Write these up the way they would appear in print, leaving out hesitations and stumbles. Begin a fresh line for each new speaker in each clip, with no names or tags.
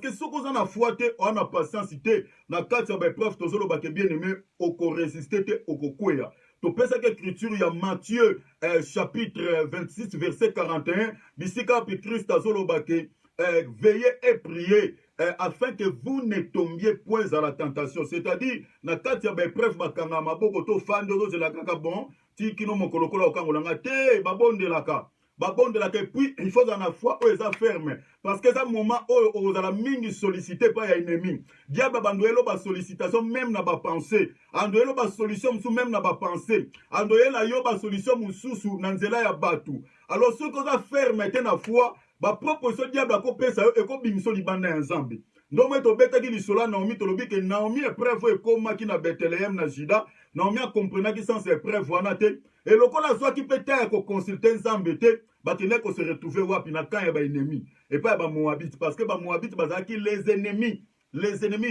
que ce qu'on a foi, on a patience, na kati ya ba épreuve tozolo ba ke bien aimé oko résister te oko kwea. To pesa que écriture ya Matthieu chapitre 26 verset 41 bisika pe Christ azolo ba ke veillez et priez afin que vous ne tombiez point à la tentation. C'est-à-dire na kati ya ba épreuve bakanga maboko to fando zo la kaka bon ti kino mokolokola okangolanga te babondelaka. Et puis, il faut dans la foi où ils ferme. Parce que c'est un moment où ils ont mingi sollicité par les ennemis. Diable a ba sollicitation même n'a pas pensé. Andoyelo ba solution même n'a pas pensé. Andoyela yo ba solution mususu nanzela ya batu. Alors ceux qui ont ferme dans la foi, ba proposition diable a copé ça et ko bimiso libanda ensemble. Donc moi to beta ki lisola Naomi to lobi que Naomi est preuve e koma ki na Bethléem na Juda. Naomi a comprenait que sans épreuve wana te. Et le kola soit qui peut être consulter ensemble te. Batine ko se retrouver wapi na kan ya ba ennemi et pas ba Moabite parce que ba Moabite bazaki les ennemis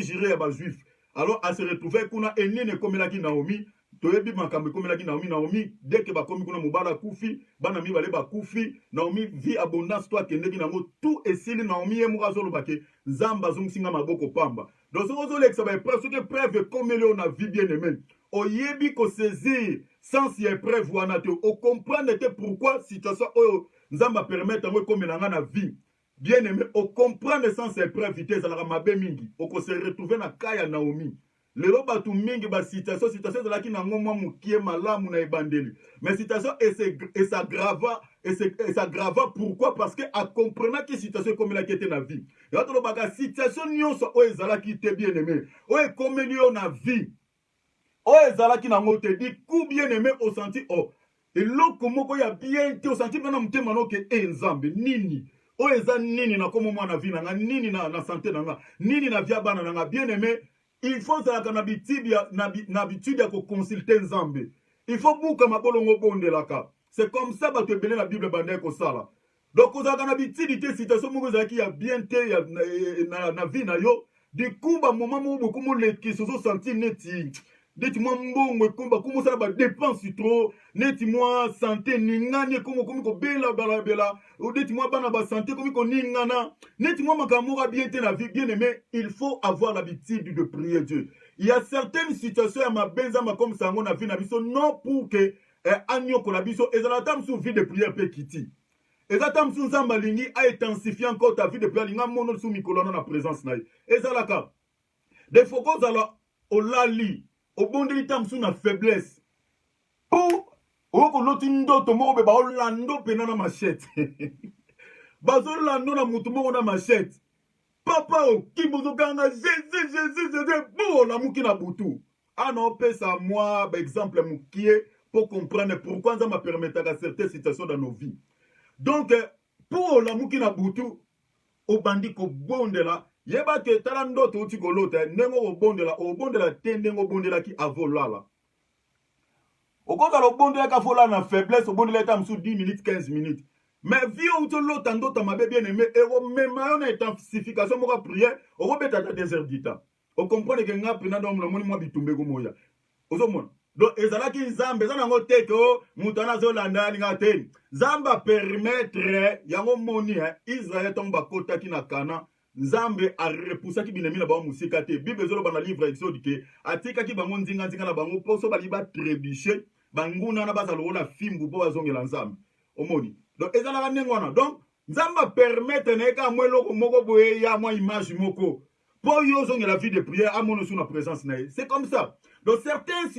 jurés ya ba juifs. Alors à se retrouver kuna enene komelaki Naomi to yebi makambe komelaki Naomi dès que ba komi kuna mobala kufi bana mi bale ba kufi Naomi vie abondance toi kendeki nango tout esili Naomi emuka zolo bake nzamba zumsinga maboko pamba. Donc ce que l'ex ba presque que preuve comme le on a vie bien aimé oyebi ko saisir sans y épreuve wana te o comprendre te pourquoi situation oyo nzamba permettre moi comme na vie bien aimé o comprendre sans épreuve vitesse la mabe mingi o ko se retrouver na kaya Naomi lelo batu mingi ba situation za ki na ngomwa mukie malamu na ebandeli mais situation et ça grava pourquoi parce que a comprendre que situation comme la qui était na vie ya to lo baka situation nyonso o ezala ki te bien aimé o e comme lio na vie oh ezalaki nango te di coup bien aimé au senti oh eloko moko ya bien te au senti bana mutema no ke nzambe nini oh eza nini na komo mwana vie nanga nini na santé nanga nini na via bana nanga bien aimé il faut ça na bitibia na habitude ya ko consulter nzambe il faut buka mabolongo bondelaka c'est comme ça ba te belé la Bible bande ko sala donc ozaka na bitidi te situation moko ezalaki ya bien te ya na vie na yo du coup ba moment mo beaucoup mo leki so sentir neti Dites-moi mbongo komba komo sala ba dépense trop neti-moi santé ningani komo ko bela bela ou dites-moi bana ba santé komi ko ningana neti-moi makamora bien te la vie bien aimé il faut avoir l'habitude de prier Dieu. Il y a certaines situations à ma benza ma comme ça na vie na biso non pour que agno ko la biso ezala tam sous vie de prière pe kiti. Ezala tam sous nzamba lingi a intensifier encore ta vie de prière linga mono sous mikolo na présence na. Ezala ka. Des fois qu'on ala olali au bon de l'état na faiblesse pour oko loti ndoto moko be ba olando penana machette bazo lando na mutu moko na machette papa o kibozo kanga Jésus pour la muki na butu ana opesa moi par exemple mukie pour comprendre pourquoi ça m'a permis à certaines situations dans nos vies donc pour la muki na butu au bandi ko bondela yeba ke tala ndoto uti kolota nengo obondela tendengo bondela ki avolala okoza lo bondela ka fola na faiblesse obondela tam sous 10 minutes 15 minutes mais vie uti lota ndoto mabe bien aimé et même na intensification moko prière okobeta ta désert dita o comprendre que nga pena donc le moni mo bitumbe ko moya ozomona donc ezalaki nzambe za nango teko mutana zo landa linga te nzamba permettre yango moni Israël tomba kota ki na Kana Nzambe a repoussé ki binemi na ba musika te Bible zolo bana livre Exode ke atika ki bango nzinga na bango poso bali ba trébucher banguna na bazalo na fimbu po bazongela Nzambe omoni donc ezala ka nengwana donc Nzamba permettre na ka mweloko moko boye ya mwa image moko po yo zongela vie de prière à mono sous na présence na c'est comme ça donc certaines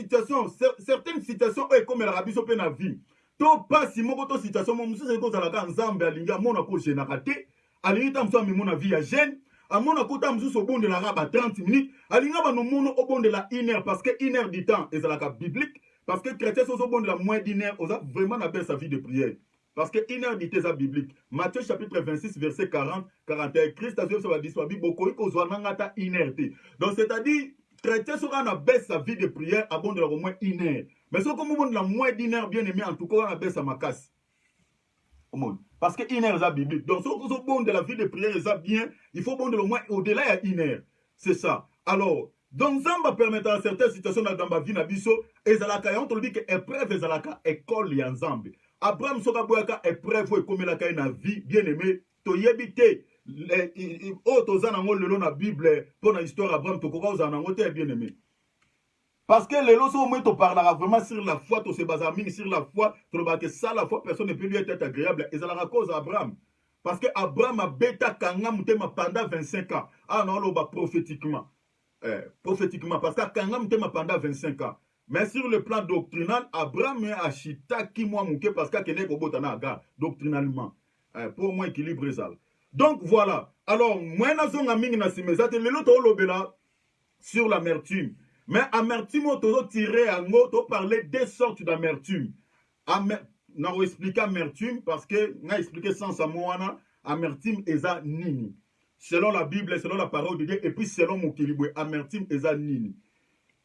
situations est comme la rabiso pe na vie to pasi moko to situation mo mususu ko zala ka Nzambe alinga mona ko jenaka te alinga mso amimona vie ya jeune amona kota msusu obondela raba 30 minutes alinga ba no mono obondela 1 heure parce que 1 heure du temps ezalaka biblique parce que chrétien so obondela moins d'1 heure oza vraiment na belle sa vie de prière parce que 1 heure du temps biblique Matthieu chapitre 26 verset 40 41 Christ a dit sur la disparu beaucoup ko zo nangata 1 heure te donc c'est-à-dire chrétien so na belle sa vie de prière abondela au moins 1 heure mais so comme obondela moins d'1 heure bien aimé en tout cas na belle sa makasi au monde. Parce que 1 heure est biblique. Donc, si on bon de la vie de prière est bien, il faut bon de au moins au-delà de 1 heure. C'est ça. Alors, donc, ça va permettre à certaines situations dans ma vie, et Zalaka, on te dit que épreuve Zalaka, école et ensemble. Abraham Soka Boyaka, épreuve et comme la vie, bien aimé, to yebite, oyo toza nango lelo na Bible pour na histoire Abraham tokoka ozala nango te bien aimé. Parce que les lots, au moins, tu parleras vraiment sur la foi, tu se bases sur la foi, tu ne vas que ça, la foi, personne ne peut lui être agréable. Et ça la cause à Abraham. Parce que Abraham a bêta kangam pendant 25 ans. Ah non, là, prophétiquement. Prophétiquement, parce que kangam pendant 25 ans. Mais sur le plan doctrinal, Abraham a chita qui moi mouké parce qu'il est kobotana aga, doctrinalement. Pour moi, équilibre ça. Donc voilà. Alors, moi, je suis sur l'amertume. Mais amertume, on tiré en mot, on parlait des sortes d'amertume. On explique amertume parce que, on a expliqué sans Samoana, amertume est à nini. Selon la Bible, selon la parole de Dieu, et puis selon mon kiliboué, amertume est à nini.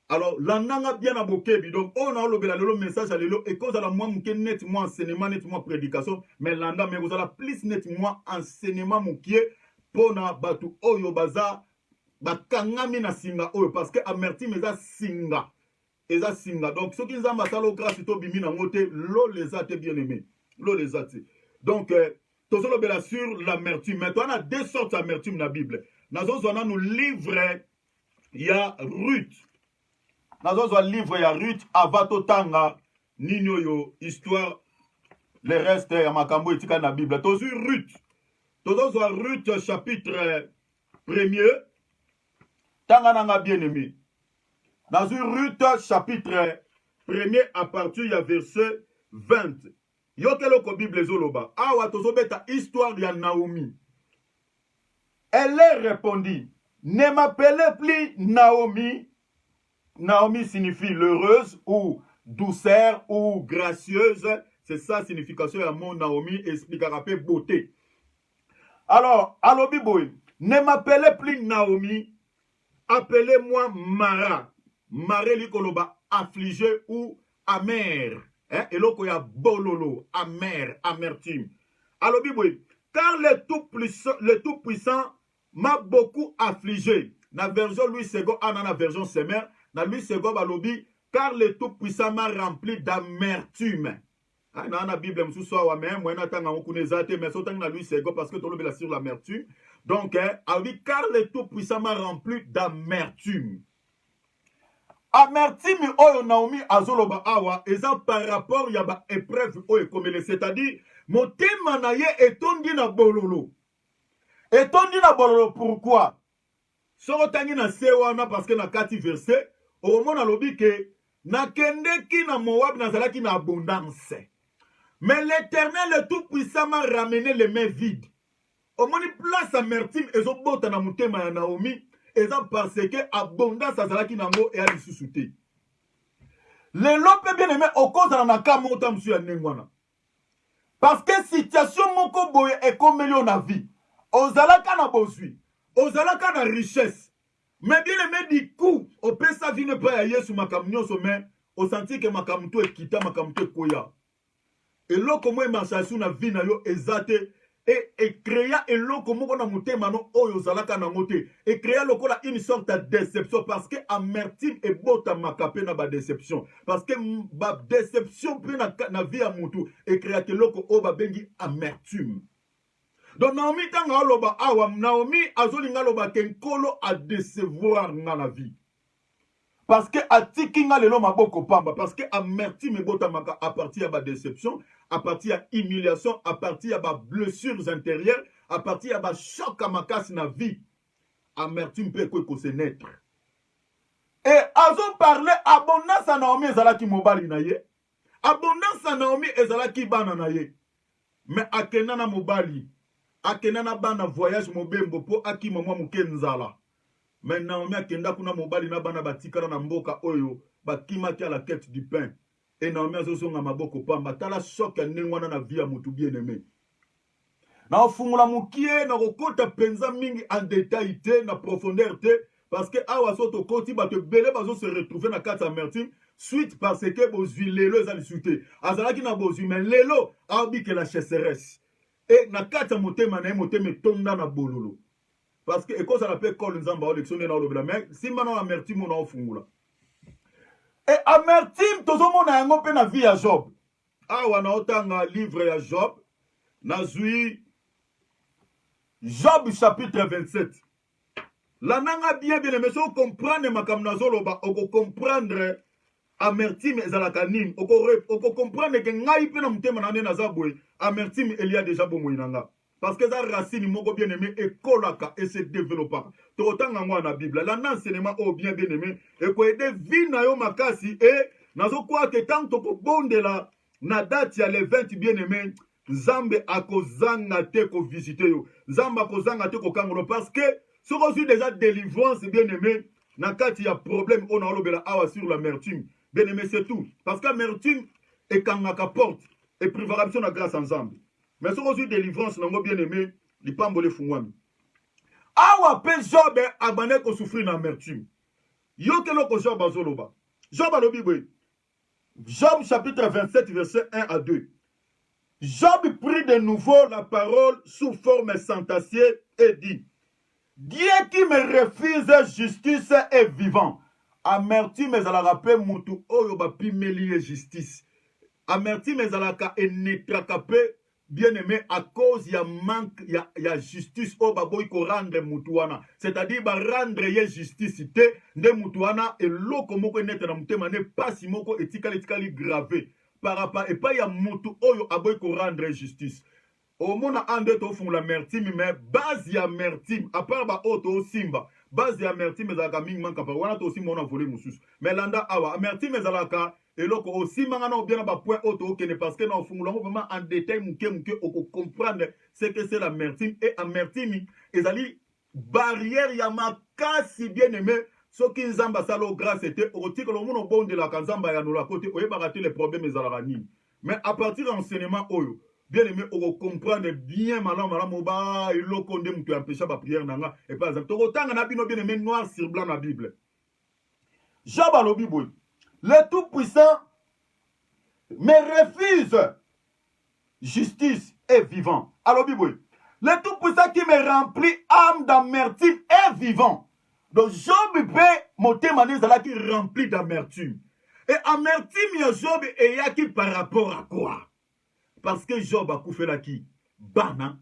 Alors, la nanga bien aboké, donc on a le message à l'élo, et cause à la moi, net moi enseignement, net moi prédication, mais l'anda, mais vous allez plus net moi enseignement, moukié, pour na batu oyo baza. Bakangami na singa oyo parce que amertume eza singa donc ceux qui nzamba sala grâce to bimi na ngote lo les a te bien aimé lo les a te donc tozolo bela sur l'amertume. Maintenant on a deux sortes d'amertume na Bible. Nazo zona nous livre ya Ruth. Nazo zona livre ya Ruth avato tanga nino yo histoire le reste ya makambo etika na Bible. Tozu Ruth. Tozo zona Ruth chapitre 1er. Tangananga bien-aimé. Dans une Ruth chapitre 1er à partir du verset 20. Yokeloko Bible zoloba. Awa tozobeta histoire de Naomi. Elle leur répondit, ne m'appelez plus Naomi. Naomi signifie l'heureuse ou douceur ou gracieuse. C'est ça la signification de mon Naomi, expliquera peu beauté. Alors, alobi boy, ne m'appelez plus Naomi. Appelez-moi Mara. Mara likoloba affligé ou amer. Et là, il y a bololo, amer, amertume. Alors, car le Tout-Puissant m'a beaucoup affligé. La version Louis Sego, la version Semer, la Louis Sego balobi, car le Tout-Puissant m'a rempli d'amertume. Dans la Bible, je suis moi, mais Louis Sego parce que tu as sur l'amertume. Donc, car le Tout-Puissant m'a rempli d'amertume. Amertume, oyo Naomi azoloba awa, eza par rapport ya ba épreuve oyo komele, c'est-à-dire, motema na ye etondi na bololo. Etondi na bololo, pourquoi? Soko tangi na se wana, parce que na kati verset, au moment na lobi ke, na kendeki na Moab nazalaki na abondance. Mais l'Éternel, le Tout-Puissant m'a ramené les mains vides. Au moins, place amertume, et zo bota na mutema ya Naomi, et ça parce que abondance azalaki nango et ali susute. Le lope bien aimé, au cause de la monta monsieur ya nengwana. Parce que situation moko boye est comme na vie. Ozalaka na bozui, ozalaka na richesse. Mais bien aimé du coup, au pesa vie ne pas yesu makamnyo sommet, au senti que makamto est kita makamto koya. Et là comment marchation na vie na yo ezate et créa et loko moko na mutema no oyo zalaka na moté et créa lokola une sorte de déception parce que amertume et bota makape na ba déception parce que ba déception pe na vie à mutu et créa que loko o ba bengi amertume. Donc Naomi tanga loba awa Naomi azolinga loba kenkolo a décevoir na la vie. Parce que atikinga lelo maboko pamba parce que amertume et bota maka à partir de ba déception, à partir de humiliation, à partir de blessures intérieures, à partir de choc à ma casse na vie. Amertume peut quoi se naître. Et azo parler abondance à Naomi ezalaki mobali na ye. Abondance à Naomi ezalaki bana na ye. Mais akena na mobali, akena na bana voyage mobembo po akima mwa mukenzala. Mais Naomi akenda kuna mobali na bana batikala na mboka oyo bakimaki à la quête du pain. Et Naomi azosonga maboko pamba tala choc ya nengwana na vie ya mutu bien aimé. Na ofungula mukie na kokota penza mingi en détail te na profondeur te parce que awa soto koti bato belé bazo se retrouver na kati amertume suite parce que bozui lelo ezali suite. Azalaki na bozui mais lelo abi que la chasseresse. Et na kati motema na motema tonda na bololo. Parce que et ça l'appelle col nzamba électionné dans le blanc mais si maintenant amertume on a ofungula. Et amertume tozomona yango pe na vie ya Job. Awa na otanga livre ya Job na zui Job chapitre 27. La nanga bien bien mais si on comprendre makamnazoloba, on comprendre amertime ezalaka nini, on comprendre que ngai pe na mutema na nazabwe amertime il y a déjà bon moinanga. Parce que ça racine moko bien aimé et kolaka et se développera. Totanga ngwa na Bible. La n'enseignement au bien aimé et ko aider vie na yo makasi et nazo kwa que tant to bondela na date ya le 20 bien aimé Nzambe akozanga te ko visiter yo. Nzambe akozanga te ko kangolo parce que si on a déjà délivrance bien aimé na kati ya problème on a lobela awa sur l'amertume. Bien aimé c'est tout parce qu'amertume et kangaka porte et préparation na grâce ensemble. Mais si on a délivrance na bien aimé li pambole fungwami. Awa pe Job abane ko souffrir na amertume. Yo ke loko Job azoloba. Job alobi boy. Job chapitre 27 verset 1 à 2. Job prit de nouveau la parole sous forme sentenciée et dit: Dieu qui me refuse justice est vivant. Amertume ezalaka pe mutu oyo bapimeli justice. Amertume ezalaka enetraka pe bien aimé à cause ya manque ya justice o baboy ko rendre mutu wana. C'est-à-dire ba rendre ye justice te nde mutu wana eloko moko nete na mutema ne pasi moko etikali gravé par rapport et pas ya mutu oyo aboy ko rendre justice. Au monde ande to fun l'amertume mais base ya amertume à part ba auto simba base ya amertume ezalaka mingi manka pa wana to simba on a volé mususu mais landa awa amertume ezalaka eloko aussi mangana bien ba point auto kene parce que na fungula vraiment en détail muke oko comprendre ce que c'est l'amertume et amertume ezali barrière ya makasi bien aimé soki nzamba salo grâce était otika lo muno bonde la kanzamba ya no la côté oyeba te les problèmes ezalaka nini mais à partir d'enseignement oyo bien aimé, on comprend bien malamu ba iloko nde mutu empêcha ba prière nanga et par exemple tokotanga na bino bien aimé noir sur blanc na Bible. Job alobi boy. Le tout-puissant me refuse justice et vivant. Alobi boy. Le tout-puissant qui me remplit âme d'amertume est vivant. Donc Job peut motema nezala qui remplit d'amertume. Et amertume ya Job eyaki par rapport à quoi? Parce que Job a coupé la qui bana.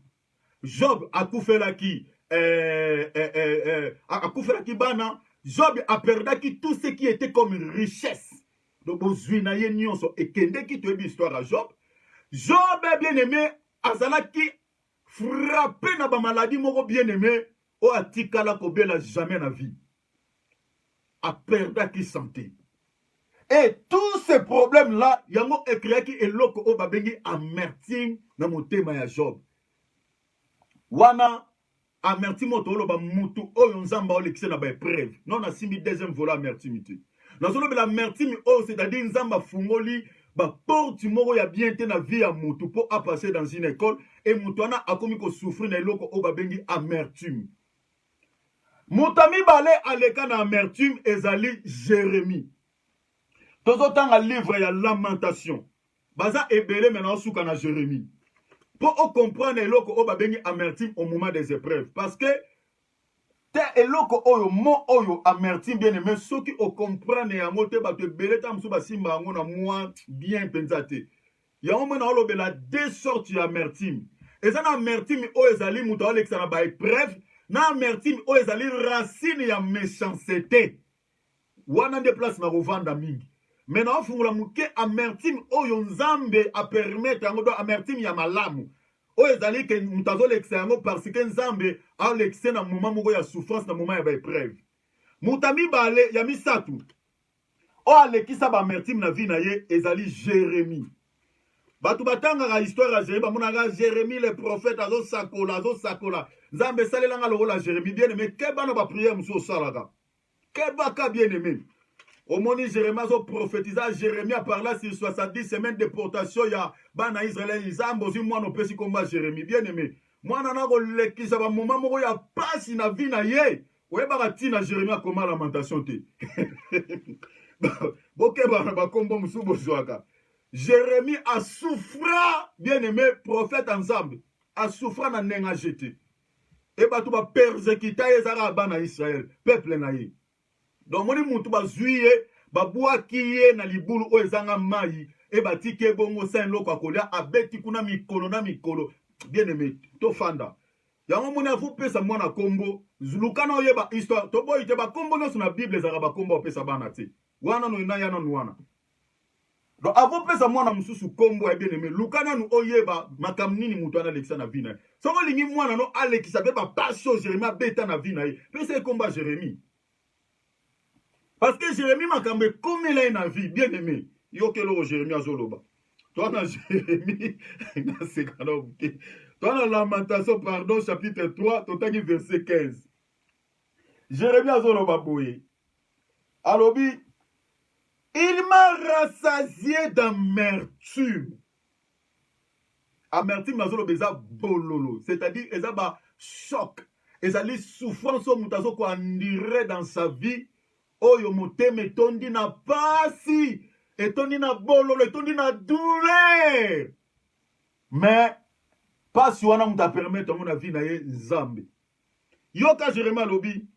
Job a coupé la qui a coupé la qui bana. Job a perdu tout ce qui était comme une richesse. Donc bozwina ye nyonso ekende ki toyebi histoire à Job. Job bien aimé azalaki frappé na ba maladie moko bien aimé o atikala kobela jamais na vie. A perdu qui santé. Et tous ces problèmes-là, yango ekreaki eloko o babengi amertume na motema ya Job. Wana amertume otolo ba mutu oyo nzamba olekise na ba épreuve. Non na simbi deuxième volet amertume. Na solo be l'amertume o c'est-à-dire nzamba fungoli ba porte moko ya bien te na vie ya mutu po a passer dans une école et mutu wana akomi ko souffrir na eloko o babengi amertume. Mutami bale aleka na amertume ezali Jérémie. Tozotanga livre ya lamentation. Baza ebele maintenant souka na Jérémie. Pour comprendre eloko o babengi amertume au moment des épreuves. Parce que te eloko oyo mo oyo amertume bien aimé soki o comprendre yango te bato ebele ta musu basimba yango na moi bien pensate. Yango mona olobela deux sortes ya amertume. Eza na amertume o ezali muto alekisa na ba épreuve, na amertume o ezali racine ya méchanceté. Wana de place na rovanda mingi. Maintenant, on fungula muke amertume oyo nzambe a permettre yango do amertume ya malamu. O ezali ke mutazo lekisa yango parce que nzambe a lekise na moment moko ya souffrance na moment ya ba épreuve. Mutami bale ya misatu. O alekisa ba amertume na vie na ye ezali Jérémie. Batu batanga ka histoire ya Jérémie, bamonaka Jérémie le prophète azo sakola. Nzambe salelanga lokola Jérémie bien aimé ke bana ba prière muso salaka. Ke baka bien aimé. Au moment Jérémie a prophétisé, Jérémie a parlé sur 70 semaines de déportation. Il y a Bana Israël, ils ont besoin de moi, nous peut combat Jérémie. Bien aimé. Moi, je n'ai pas ça va moment où il y a pas si na vie na ye. Ouais, bah tina Jérémie a comment lamentation te. Boké ba kombo musubo zoaka. Jérémie a souffert, bien aimé, prophète ensemble, a souffert na nenga jeté. Et bah tout va persécuter les Arabes Bana Israël, peuple na ye. Donc moni mutu bazuye babwaki ye na libulu o ezanga mai e batike bongo sain loko akolia abeti kuna mikolo na mikolo bien aimé to fanda yango moni avopesa mwana kombo lukana oyeba histoire toboyi te bakombo nyonso na bible ezalaka bakombo opesa bana te wana no ina yana no wana donc avopesa mwana mosusu kombo ya bien aimé luka nanu oyeba makambo nini moto wana alekisa na vi na ye soki olingi mwana no alekisa mpe bapasi oyo jérémi abeta na vi na ye pesa ye kombo ya jérémi parce que jérémi makambo ekomela ye na vie bien aimé yokeli oyo jérémi azoloba toi na jérémi naseka na obuke toi na lamentation pardon chapitre 3 totangi verset 15 jérémi azoloba boye alobi il m'a rassasié d'amertume. Amertume, c'est bololo. C'est-à-dire, il y a choc. Il y a souffrance qu'on dirait dans sa vie. Oh, yo mote me tondi na pasi. Et tondi na bololo. Et tondi na douleur. Mais, pas si on a mouta permettre mon vie na ye Nzambe. Yoka Jérémie lobi.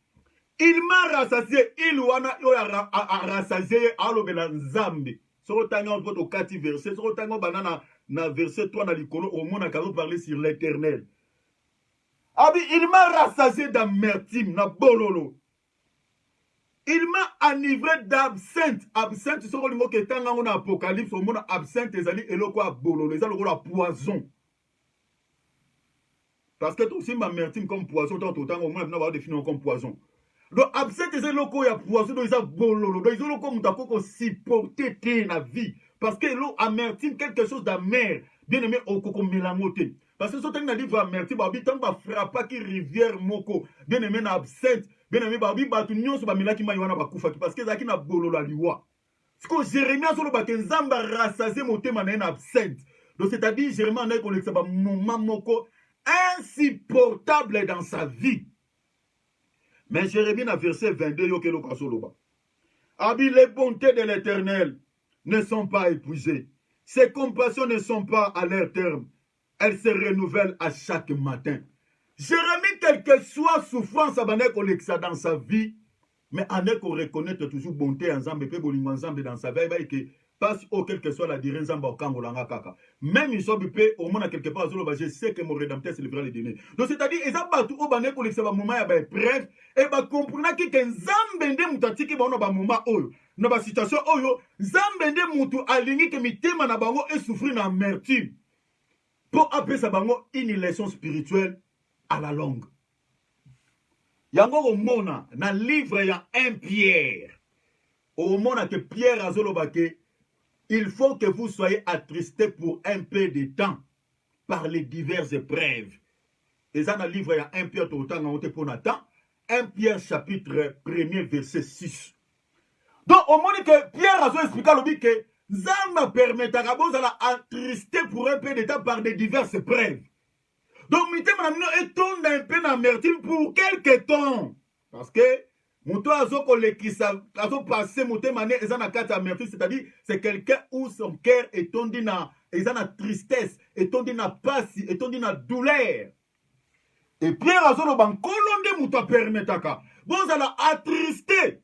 Il m'a rassasié, il a rassasié alobela Nzambe. Sur tanga on au 4 verset, sur tanga banana na verset 3 na likolo au monde a parler sur l'Éternel. Abi il m'a rassasié d'amertume na bololo. Il m'a enivré d'absinthe. Absinthe sur le mot que tanga on Apocalypse au monde absinthe ezali eloko a bololo, ezali la poison. Parce que tout aussi m'amertume comme poison tant autant au monde va définir comme poison. Donc, absinthe, c'est le coup, il y a poisson, donc il y a bololo, donc il y a le coup, il supporter la vie. Parce que l'eau amertume, quelque chose d'amer, bien aimé, au coco mélamoté. Parce que ce que tu as amertume, il y a frappe qui rivière moko, bien aimé, na absinthe, bien aimé, il y a tout le monde qui m'a dit, parce que il y a bololo à liwa. Ce que Jérémie a dit, c'est que Nzamba rassasié mon thème en absinthe. Donc, c'est-à-dire, Jérémie a dit que c'est un moment moko insupportable dans sa vie. Mais Jérémie, dans verset 22, Abi, les bontés de l'Éternel ne sont pas épuisées. Ses compassions ne sont pas à leur terme. Elles se renouvellent à chaque matin. Jérémie, quelle que soit souffrance dans sa vie, mais en est qu'on reconnaît toujours bonté ensemble, et puis ensemble dans sa vie, que passe au quelle que soit la direction ensemble au Kangolanga Kaka. Même ils sont au moins quelque part, je sais que mon rédempteur célébrera les dîners. Donc c'est-à-dire, ils ont battu au bané pour les savoir moment, il y a preuve, et bah comprendre que Nzambende mutati qui va na ba moment oyo, na ba situation oyo, Nzambende mutu alingi que mitema na bango et souffrir na amertume. Pour appeler ça bango une leçon spirituelle à la longue. Yango au mona na livre ya 1 Pierre. Au mona que Pierre azolobake il faut que vous soyez attristés pour un peu de temps par les diverses épreuves. Et ça, dans le livre, il y a 1 Pierre, tout le temps, on te pour Nathan. 1 Pierre, chapitre 1er, verset 6. Donc, au moment que Pierre a expliqué à l'objet que Zama permet à Rabos à attrister pour un peu de temps par des diverses épreuves. Donc, nous sommes un peu d'amertume pour quelques temps. Parce que Mouto azoko lekisa azo passé mouté mané ezana kata amertume, c'est-à-dire c'est quelqu'un où son cœur est tondi na ezana tristesse, est tondi na pasi, est tondi na douleur. Et Pierre azolo ban kolonde mouto permetaka. Bon ala attristé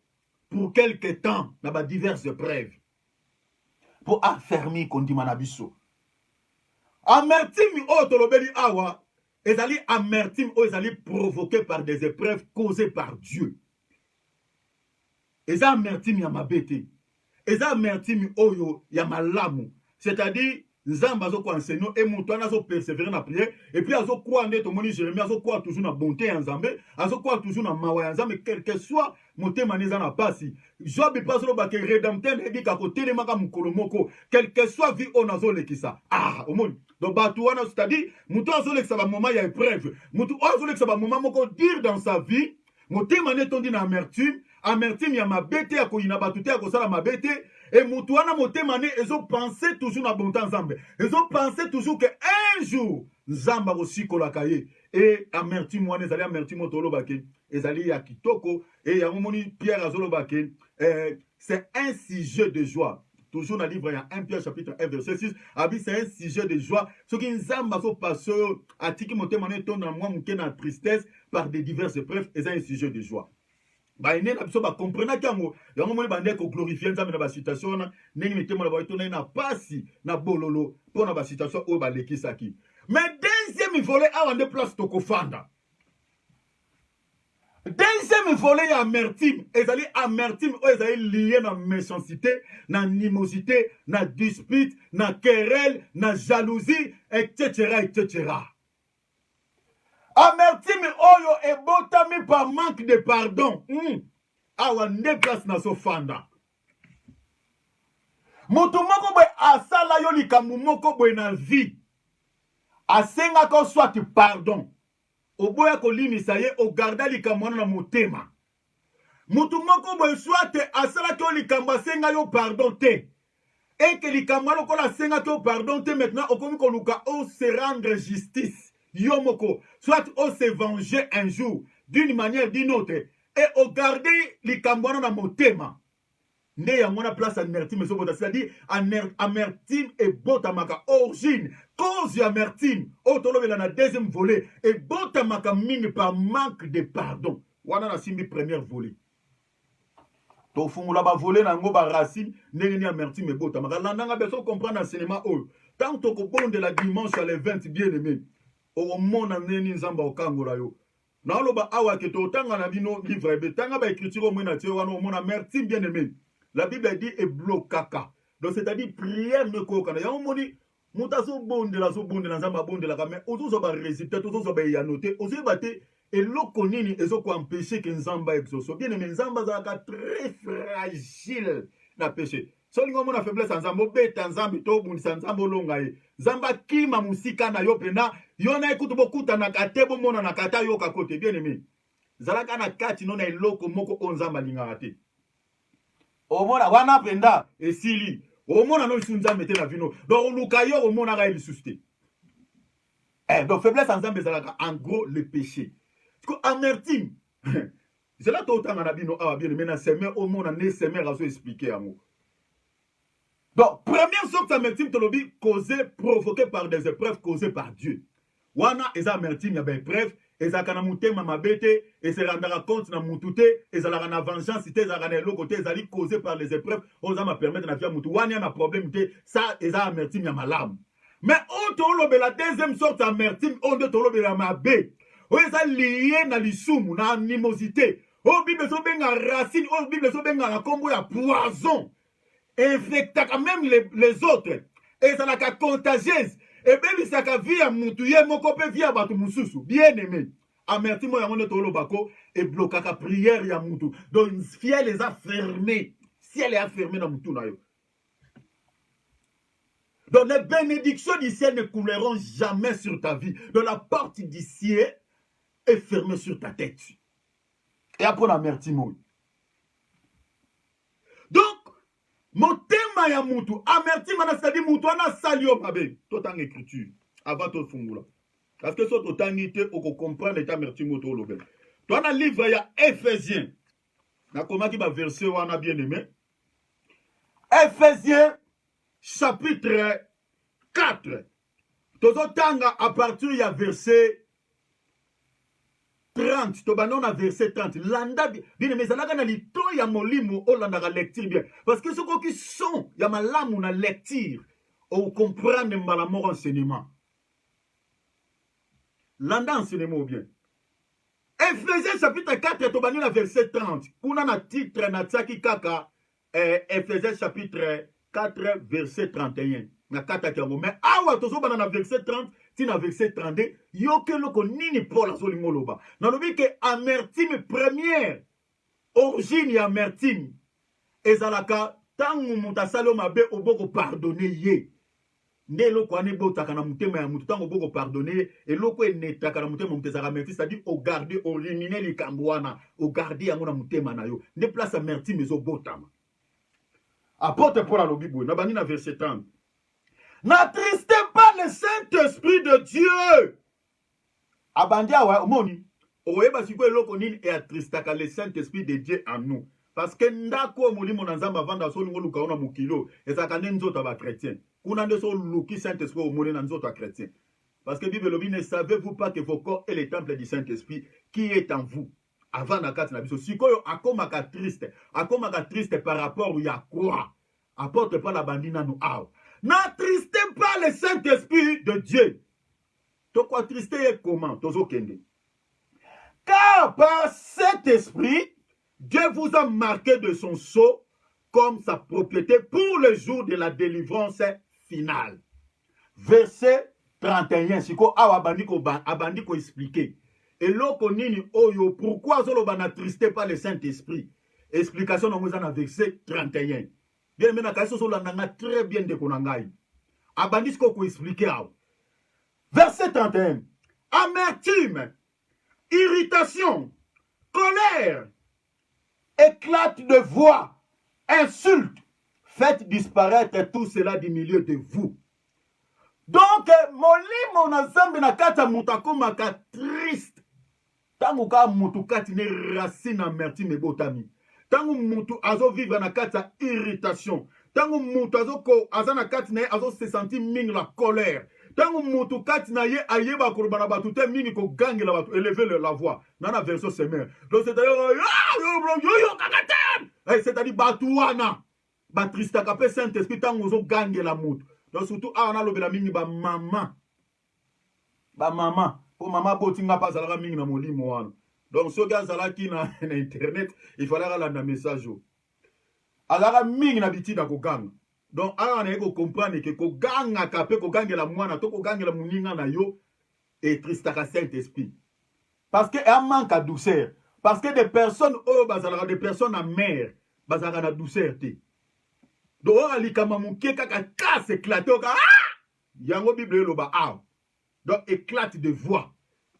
pour quelque temps na ba diverses épreuves. Pour affermir kondima na biso. Amertume o tolobeli awa ezali amertume o ezali provoqué par des épreuves causées par Dieu. Eza amertume ya mabete. Eza amertume oyo ya malamu. C'est-à-dire, Nzamba zo ko enseigner et muto na zo persévérer na prière et puis azo croire ndé to moni Jérémie azo croire toujours na bonté ya Nzambe, azo croire toujours na mawa ya Nzambe quel que soit motema neza na pasi. Job pas lo ba ke rédempteur edi ka ko telemaka mukolo moko, quel que soit vie on azo lekisa. Ah, omoni. Donc batu wana c'est-à-dire, muto azo lekisa ba moment ya épreuve. Muto azo lekisa ba moment moko dire dans sa vie, motema ne tondi na amertume. Amertume ya mabete ya koyina batute ya kosala mabete et mutu wana motema ne ezo penser toujours na bonté Nzambe. Ezo penser toujours que un jour Nzamba kosikola kaye et amertume wana ezali amertume tolobake ezali ya kitoko et ya moni Pierre azolobake c'est un sujet de joie. Toujours dans le livre, il y a 1 Pierre chapitre 1 verset 6. Abi c'est un sujet de joie. Ce qui Nzamba so passe à tiki motema ne ton dans moi mouke na tristesse par des diverses épreuves et c'est un sujet de joie. Ba ene na biso ba comprendre kango yango moni bande ko glorifier Nzambe na ba situation na ndenge mitemo na ba to na pasi na bololo pour na ba situation o ba lekisaki. Mais deuxième volet a en place to kofanda. Deuxième volet ya amertume, ezali amertume oyo ezali lié na méchanceté, na animosité, na dispute, na querelle, na jalousie, etc., etc. Amertume oyo ebotami par manque de pardon. Awa nde place na sofanda. Mutu moko boye asala yo likambo moko boye na vie. Asengaka soit pardon. Oboya kolimisa ye ogarda likambo wana na motema. Mutu moko boye soit asalaki yo likambo asenga yo pardon te. Et que likambo wana lokola asenga yo pardon te, maintenant okomi koluka o se rendre justice. Yo moko, soit o se venger un jour d'une manière d'une autre et ogarde likambo wana na motema. Nde ya mwana place amertume sobota, c'est-à-dire amertume et botamaka origine cause ya amertume otolobela na deuxième volet et botamaka mingi par manque de pardon. Wana na simbi première volet to fungula ba volet na ngo ba racine ndenge ni amertume et botamaka landanga beso comprendre enseignement oyo tant to ko bonde la dimanche à les 20 bien aimé o mona neni nzamba okangola yo na loba awa ke to tanga na bino livre be tanga ba écriture au mona tie wana o mona amertume bien aimé. La Bible dit et blokaka. Donc c'est-à-dire prière ne kokana. Ya omoni muta so bonde la nzamba bonde la mais ozo so ba résultat ozo so ba ya noter ozo bate eloko nini ezo ko empêcher que nzamba exauce. Bien mais nzamba za ka très fragile na péché. So lingo mona faiblesse nzamba beta nzamba to bundisa nzamba longa ye. Nzamba kima musika na yo pena yo na ekutu bokuta na katebo mona na kata yo ka kote bien aimé. Zalaka na kati nona eloko moko onzamba linga te. Omona wana penda esili omona no sunza mete na vino donc lukayo omona ga elisuste donc faiblesse ensemble ezalaka en gros le péché parce que amertume c'est là tout tanga na bino awa bien maintenant semer omona ne semer aso expliquer yango. Donc première sorte amertume tolobi causée provoquée par des épreuves causées par Dieu. Wana eza amertume ya ba épreuve ezalaka na motema mabete et se rendra compte na mutute ezalaka na vengeance te ezalaka na eloko te ezali causé par les épreuves oza ma permettre na via mutu wana na problème te ça eza amertume ya malamu. Mais on tolobe la deuxième sorte amertume on de tolobe la mabe o eza lié na lisumu na animosité o bible so benga racine o bible so benga na kombo ya poison infectaka même les autres ezalaka contagieuse ebebisaka vie ya mutu ye moko pe vie ya bato mususu bien aimé. Amertume yango nde tolobako eblokaka prière ya mutu donc ciel eza fermé ciel est fermé na mutu na yo. Donc les bénédictions du ciel ne couleront jamais sur ta vie. Donc la porte du ciel est fermée sur ta tête. Et après l'amertume. Donc motema ya mutu amertume na c'est-à-dire mutu ana salio mabe totanga écriture avant to fungula parce que so totangi te oko comprendre l'état amertume to lobel to na livre ya Éphésiens na komaki ba verset wana bien aimé Éphésiens chapitre 4 tozotanga à partir ya verset 30, to banon à verset 30. Landa bien mais zalaka na lito ya molimo o landa ga lecture bien parce que ce qui sont ya malamu na lecture ou comprendre mbala moko enseignement. Landa enseignement bien. Éphésiens chapitre 4 to banon à verset 30. Kuna na titre na tsaki kaka Éphésiens chapitre 4 verset 31. Na kata kiango mais awa tozo bana na verset 30 tina verset 32 yoke loko nini Paul azolingo loba nalobi ke amertume première origine ya amertume ezalaka tangu mutu asali mabe oboko pardonner ye nde eloko wana ebotaka na motema ya mutu tango oboko pardonner eloko enetaka na motema mutu ezalaka amertume c'est-à-dire ogarde orimine likambo wana ogarde yango na motema na yo nde place amertume ezobotama. Apôtre Paul alobi boye na bani na verset 30 n'attristez pas le Saint-Esprit de Dieu. Abandia wa omoni oyeba siko eloko nini e attristaka le Saint-Esprit de Dieu en nous parce que ndako molimo na nzamba vanda so lingo luka ona mukilo ezaka ne nzoto ba chrétien kuna nde so luki Saint-Esprit omoni na nzoto a chrétien parce que Bible lobi ne savez-vous pas que vos corps est le temple du Saint-Esprit qui est en vous avant na kati na biso sikoyo akomaka triste par rapport ya quoi apporte pas la bandina nous aw. N'attristez pas le Saint-Esprit de Dieu. To quoi trister comment? Tozo kende. Car Car par cet esprit, Dieu vous a marqué de son sceau comme sa propriété pour le jour de la délivrance finale. Verset 31, siko awa abandi ko expliquer. Et loko nini oyo, pourquoi zoloba na tristé par le Saint-Esprit? Explication dans verset 31. Bien maintenant, quand ça l'a très bien de konangai. Abandi ko expliquer awa. Verset 31. Amertume, irritation, colère, éclat de voix, insulte, faites disparaître tout cela du milieu de vous. Donc, molimo na zambe na kata mutakoma ka triste. Tangu ka mutu kati ne racine amertume botami. Tangu mutu azo vivre na kata irritation. Tangu mutu azo na kati na azo se sentir mingi la colère. Tangu mutu kati na ye ayeba korobana batu te mingi ko gangi la batu élever la voix. Nana version semer. Donc c'est-à-dire c'est-à-dire batu wana ba triste ka pe Saint-Esprit tangu zo gangi la mutu. Donc surtout a na lobela mingi ba mama. Ba mama, pour mama botinga pas zalaka mingi na molimo wana. Donc so gars zalaki na internet, il fallait rendre un message. Azala mingi na bitida ko ganga. Donc, on a comprendre que ko ganga kapé ko gangela mwana to ko gangela muninga na yo et tristaka Saint-Esprit. Parce que un manque à douceur. Parce que des personnes des personnes amères, bazala na douceur té. Donc on a li kama muke kaka casse éclaté ah! Yango Bible loba ah. Donc éclate de voix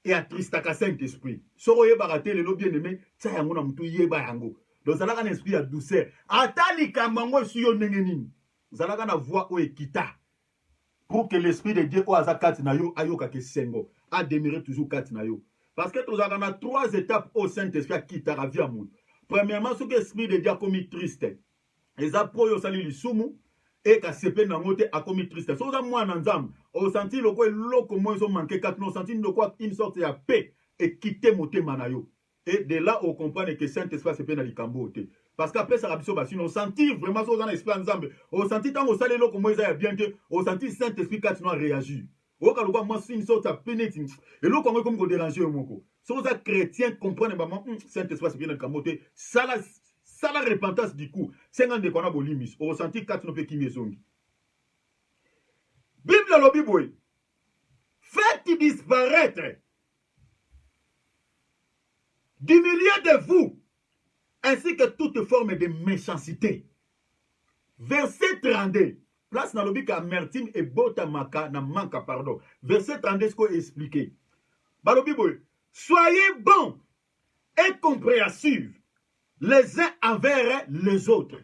et à tristaka Saint-Esprit. Soro ye baraté le bien-aimé, ça yango na mutu yeba yango. Donc ça a un esprit à douceur. Atali kamango suyo nengenini. Vous allez avoir voix au ekita pour que l'esprit de Dieu au azakat na yo ayoka ke sengo a demeurer toujours kat na yo. Parce que tu as trois étapes au Saint-Esprit qui t'a ravi à moun. Premièrement, ce que l'esprit de Dieu a commis triste. Les apôtres yo sali lisumu et ka sepe na ngote a commis triste. So za moi nzam au senti loko loko mo so manqué kat no senti loko une sorte de paix et quitter motema na yo. Et de là on comprend que Saint-Esprit se peut dans likambo te. Parce qu'après ça rabiso basi on sentit vraiment so dans l'esprit ensemble. On sentit tant on sale loko mo ça bien que on sentit Saint-Esprit quand tu réagir. O ka loko moi c'est une sorte de pénétine. Et loko on comme ko déranger moko. So ça chrétien comprendre maman Saint-Esprit se bien dans likambo te. Ça la repentance du coup. 50 de kona bolimis. On sentit quand no pe kimezongi. Bible lobi boy. Faites disparaître du milieu de vous, ainsi que toute forme de méchanceté. Verset 32. Place dans le but amertume et botamaka na manka pardon. Verset 32, ce qu'on a expliqué. Soyez bons et compréhensifs les uns envers les autres.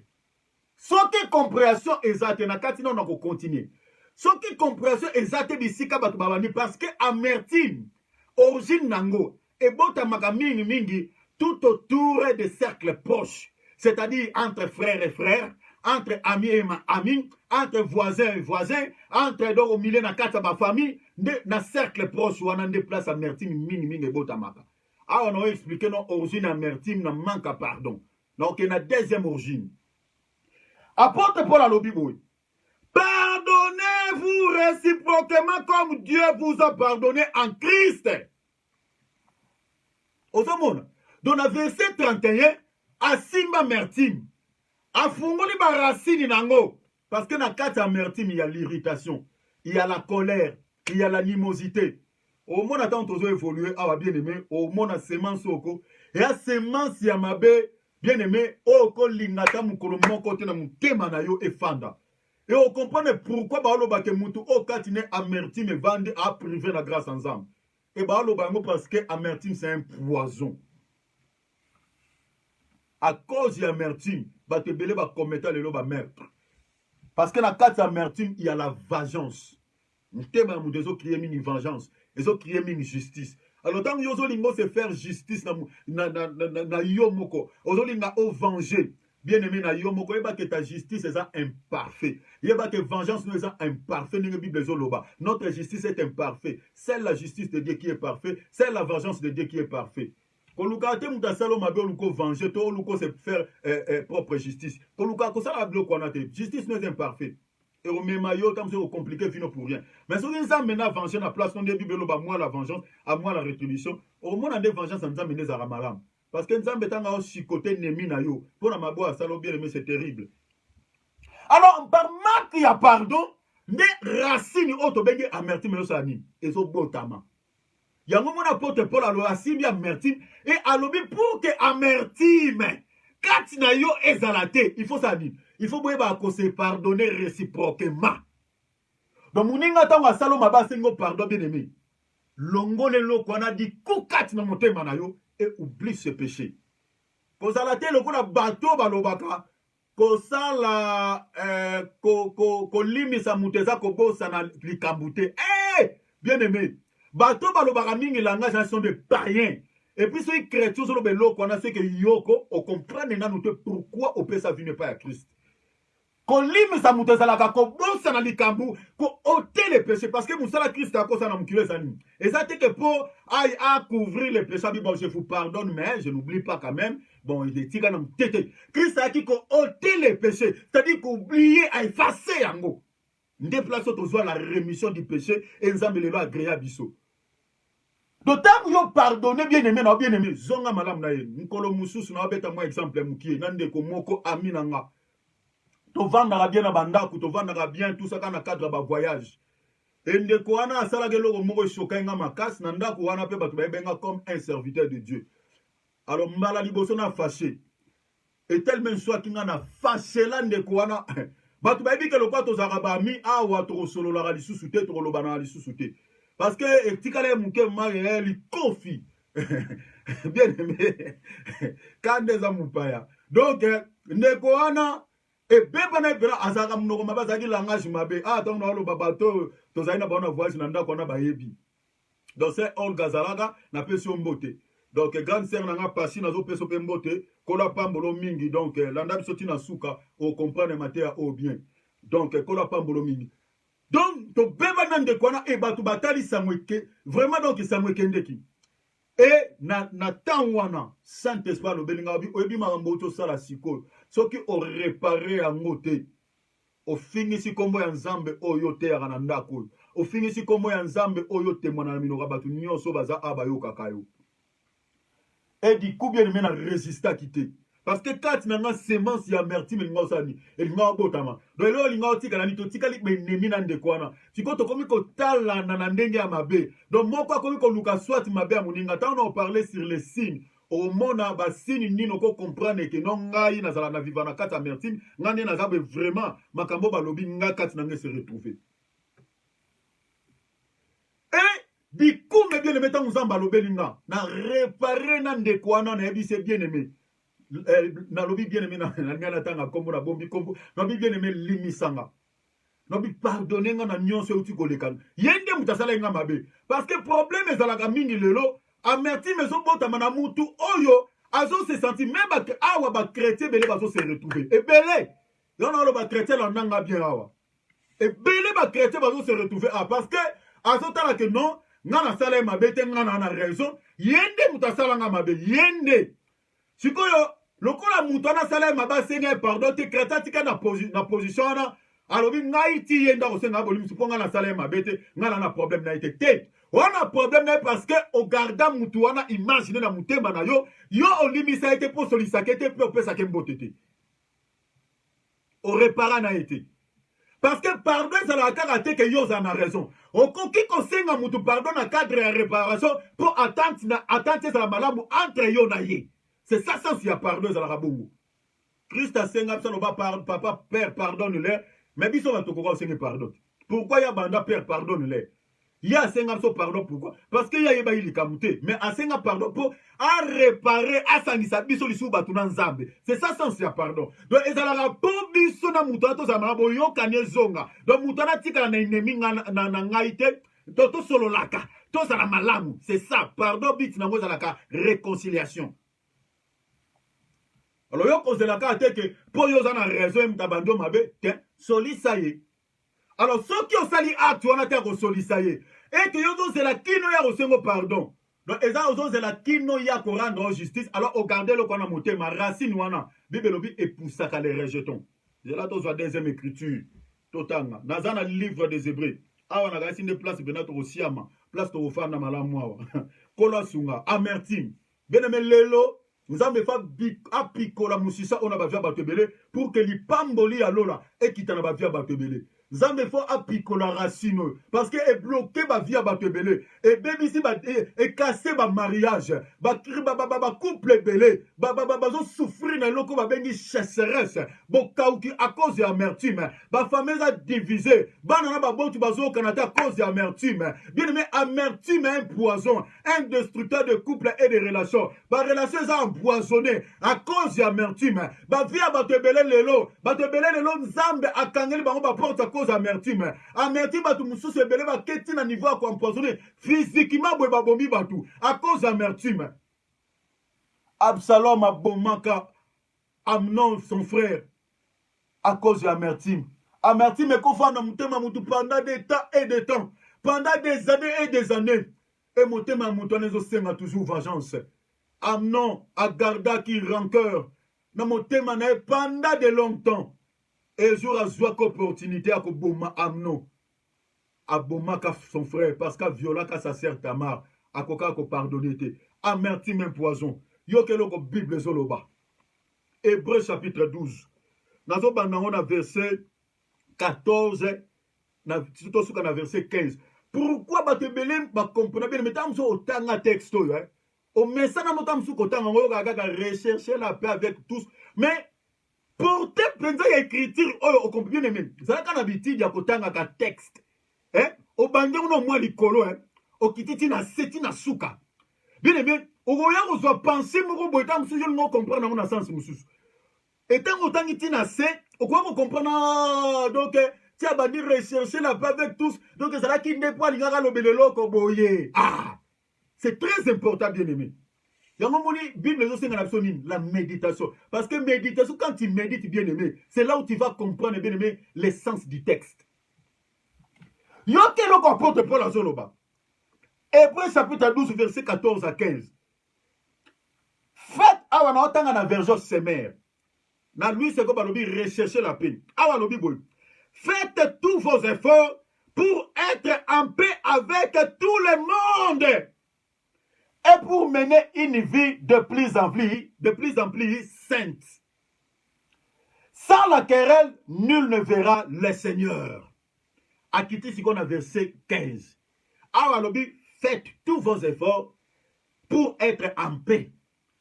Ce qui compréhension exacte, na katina on a continuer. Ce qui compréhension exacte bisika batu babani parce que amertume origine nango et botamaka mingi mingi tout autour des cercles proches, c'est-à-dire entre frères et frères, entre amis et amis, entre voisins et voisins, entre donc au milieu de la famille, dans cercle proche ou dans des places amertume mingi mingi botamaka. Ah, on a expliqué non origine amertume non manque à pardon. Donc il y a une deuxième origine. Apôtre Paul à l'Obiboui. Pardonnez-vous réciproquement comme Dieu vous a pardonné en Christ. Dans le verset 31, Asimba amertume. Afungoli ba racine nango. Parce que dans quatre amertume, il y a l'irritation, il y a la colère, il y a l'animosité. Au monde attend toujours évoluer, ah bien aimé, au monde a semence oko. Et à semence yamabe, bien aimé, oko lingata mukolo moko te na mutema na yo efanda. Et on comprend pourquoi baalo bake mutu o katine amertume vande a privé la grâce ensemble. Et baalo bango parce que amertume c'est un poison. À cause de l'amertume, bate belé ba commettre le ba meurtre. Parce que dans quatre amertume, il y a la vengeance. Mutema mudezo crier une vengeance, ils ont crié une justice. Alors tant que yozo lingo se faire justice na yomoko, ozo linga o venger. Bien aimé na yomoko, eba que ta justice est imparfait. Eba que vengeance nous est imparfait. Ninge Bible zoloba. Notre justice est imparfait. C'est la justice de Dieu qui est parfait. C'est la vengeance de Dieu qui est parfait. Quand Luka te mutasalo mabe oluko venger, to oluko se faire propre justice. Quand Luka ko sala blo ko na te justice nous est imparfait. Et au même maillot, comme c'est compliqué, vino pour rien. Mais si vous avez maintenant venger la place, on dit Bible, à moi la vengeance, à moi la rétribution. Au moins, on a des vengeances, on nous a mené à Ramalam. Parce que nous avons aussi côté Nemi na yo. Pour la maboua, ça l'a bien aimé, c'est terrible. Alors, par marque, il y a pardon, mais racine, auto bengue, amertume, yo sani. Et so botama. Il y a un moment apôtre Paul à l'oasim, amertume, et à l'obi pour que amertume, quand na yo ezalate, il faut ça dire. Il faut que se pardonner réciproquement. Donc, mouninga tango salo maba sengo pardon bien aimé. Longo le loko on a dit kukat na motema na yo et oublie ce péché. Kozalate loko na bateau balobaka. Kosala ko limisa muteza ko bosa na likambute. Bien aimé. Bateau balobaka mingi langage sont des païens. Et puis ceux qui créent toujours le loko on a ceux que yoko on comprend nous pourquoi on peut sa vie n'est pas à Christ. Kolimisa mutezalaka ko bosa na likambu ko ôter les péchés parce que musala Christ a kosa na mukile sani. Et ça c'est que pour à couvrir les péchés bon je vous pardonne mais je n'oublie pas quand même bon il est tika na tete. Christ a dit ko ôter les péchés, c'est-à-dire qu'oublier à effacer yango. Ndéplacer toujours la rémission du péché et nzambe le va agréer biso. D'autant que vous pardonnez bien aimé na bien aimé zonga malam na ye. Nkolo mususu na beta moi exemple mukie nande ko moko aminanga. To vandara bien na bandaku, to vandara bien tout ça dans le cadre de voyage. Et ndeko wana asala geloko moko chokanga makasi na ndaku wana pe batu babenga comme un serviteur de Dieu. Alors mbala liboso na fâché. Et tellement soit kinga na fâché là ndeko wana batu babi ke lokwa to zaraba mi awa to solo la lisusu te to loba na lisusu te. Parce que etikale muke mari li kofi. Bien aimé. Kande za mupaya. Donc ndeko wana et beba na bera azaka mnoko mabazaki langage mabe donc na lo babato to zaina bona voice na ndako na bayebi donc c'est Olga Zalaga na pesi mbote donc grande sœur na nga pasi na zo peso pe mbote kola pambolo mingi donc landa bisoti na suka o comprendre matéa au bien donc kola pambolo mingi donc to beba na ndeko na e batu batali samweke vraiment donc samweke ndeki et na tangwana Saint-Esprit le belinga bi oyebi makambo to sala siko soki o réparer en moté o finisi kombo ya nzambe oyo te ya na ndako o finisi kombo ya nzambe oyo te mwana na minoka batu nyonso baza abayo kakayo et du coup bien mena résister quitter parce que quand na nga semence ya amertume nga osani et nga botama donc lo linga otika na nito tika li benemi na ndekwana sikoto komi ko tala na ndenge ya mabe donc moko komi ko luka soit mabe ya muninga tant on parler sur les signes au mona ba signe nino ko comprendre que non ngai na zala na vivre na kata amertume ngane na zabe vraiment makambo balobi nga kati na nge se retrouver et du coup mais bien aimé tant nzamba lobelinga na réparer na ndekwana na yebi c'est bien aimé na lobi bien aimé na ngana tanga kombo na bombi kombo na bi bien aimé limisanga na bi pardonner nga na nyonso uti kolekana yende mutasala nga mabe parce que problème ezalaka mingi lelo amertume ezobotama na mutu oyo azo se senti même ba awa ba chrétien belé bazo se retrouver et belé yona lo ba chrétien la nanga bien awa et belé ba chrétien bazo se retrouver parce que azo tala que non nga na sala mabe te nga na raison yende mutasala nga mabe yende sikoyo lokola mutu ana sala mabe senga pardon te chrétien tika na position na alobi ngai ti yenda ko senga bolimi suponga na sala mabe te nga na problème na ite te on a problème là parce que au garda mutu wana imaginer na mutema na yo o limisa été pour solisaka été pour pesa kembotete o repara na été parce que pardon ça la caractère que yo za na raison o koki ko senga mutu pardon na cadre de réparation pour attendre ça la malamu entre yo na ye c'est ça sens ya pardon ça la rabongo Christ a senga ça no ba papa père pardonne-le mais biso ba tokoko senga pardon pourquoi ya banda père pardonne-le il y a un pardon pourquoi parce qu'il y a eu kamuté mais un pardon pour à réparer à sanisa biso lisu batuna nzambe c'est ça sens ya pardon donc ezalaka po biso na mutu to za mabo yo kanye zonga donc mutu na tika na ennemi na ngai te to solo laka to za malamu c'est ça pardon bit na ngo zalaka réconciliation alors yo kozelaka te que po yo za na raison mtabando mabe te solisaye. Alors, ceux qui ont sali acte, on a été resolisaye. Et que yo c'est la kino ya resengo pardon. Donc, eza ozo c'est la kino ya ko rendre justice. Alors, au garder le qu'on a monté ma racine wana. Bible lobi et poussaka les rejetons. Je là to deuxième écriture. totanga naza na livre des Hébreux awa na kasi nde place bena to siama place to fanda malamu awa kola sunga amertume bien-aimé lelo nzambe fa apikola musisa ona bavia bato ebele pour que lipamboli ya lola ekita na bavia bato ebele nzambe fo apikola racine parce que ebloke bavia bato ebele ebebisi ekase bamariage bacouple ebele bazosouffrir na eloko babengi chasseresse bokauki à cause ya amertume bafame eza divise bana na babotu bazokana te à cause ya amertume bien aimé amertume un poison un destructeur de couple et de relations barelation eza empoisonné à cause ya amertume bavia bato ebele lelo nzambe akangeli bango baporte à cause amertume bato mususu ebele baketi na niveau ya koempoisonné physiquement boye babombi bato à cause amertume Absalom abomaka Amnon son frère à cause de amertume ekofanda mutema mutu pendant des temps et des temps pendant des années et des années et mutema mutu anezosenga toujours vengeance Amnon agardaki rancœur na mutema na pendant de longtemps et jour azwaka opportunité ya koboma Amnon abomaka son frère parce que violaka sa sœur Tamar akoka kopardonner te amertume un poison yokeloko Bible ezoloba Hébreux chapitre 12 nazobanda ngo na verset 14 na tosuka na verset 15 pourquoi bato ebele bakomprena bien meta mosu otanga texte oyo omesana mota mosu kotanga ngo kaka rechercher la paix avec tous mais porte penza ya écriture oyo okompi bien aimé zalaka na bitidi ya kotangaka texte obande ngo mwa likolo okititi na seti na suka bien aimé okoya kozwa pensée moko boye ntango mosusu yolingo okomprendre yango na sens mosusu etango otangi ti na se okoya kocomprendre donc ti abandi rechercher la paix avec tous donc ezalaki nde po alingaka alobela eloko boye c'est très important bien aimé yango moni Bible ezosenga na biso nini la méditation parce que méditation quand tu médites bien aimé c'est là où tu vas comprendre bien aimé l'essence du texte yoke eloko apôtre Paul azoloba Hébreux chapitre 12 verset 14 à 15 faites awa na otanga na version Semer na lui c'est comme balobi rechercher la paix awa lobi boy faites tous vos efforts pour être en paix avec tout le monde et pour mener une vie de plus en plus sainte. Sans la querelle, nul ne verra le Seigneur. Akiti si qu'on a verset 15. Awa lobi, faites tous vos efforts pour être en paix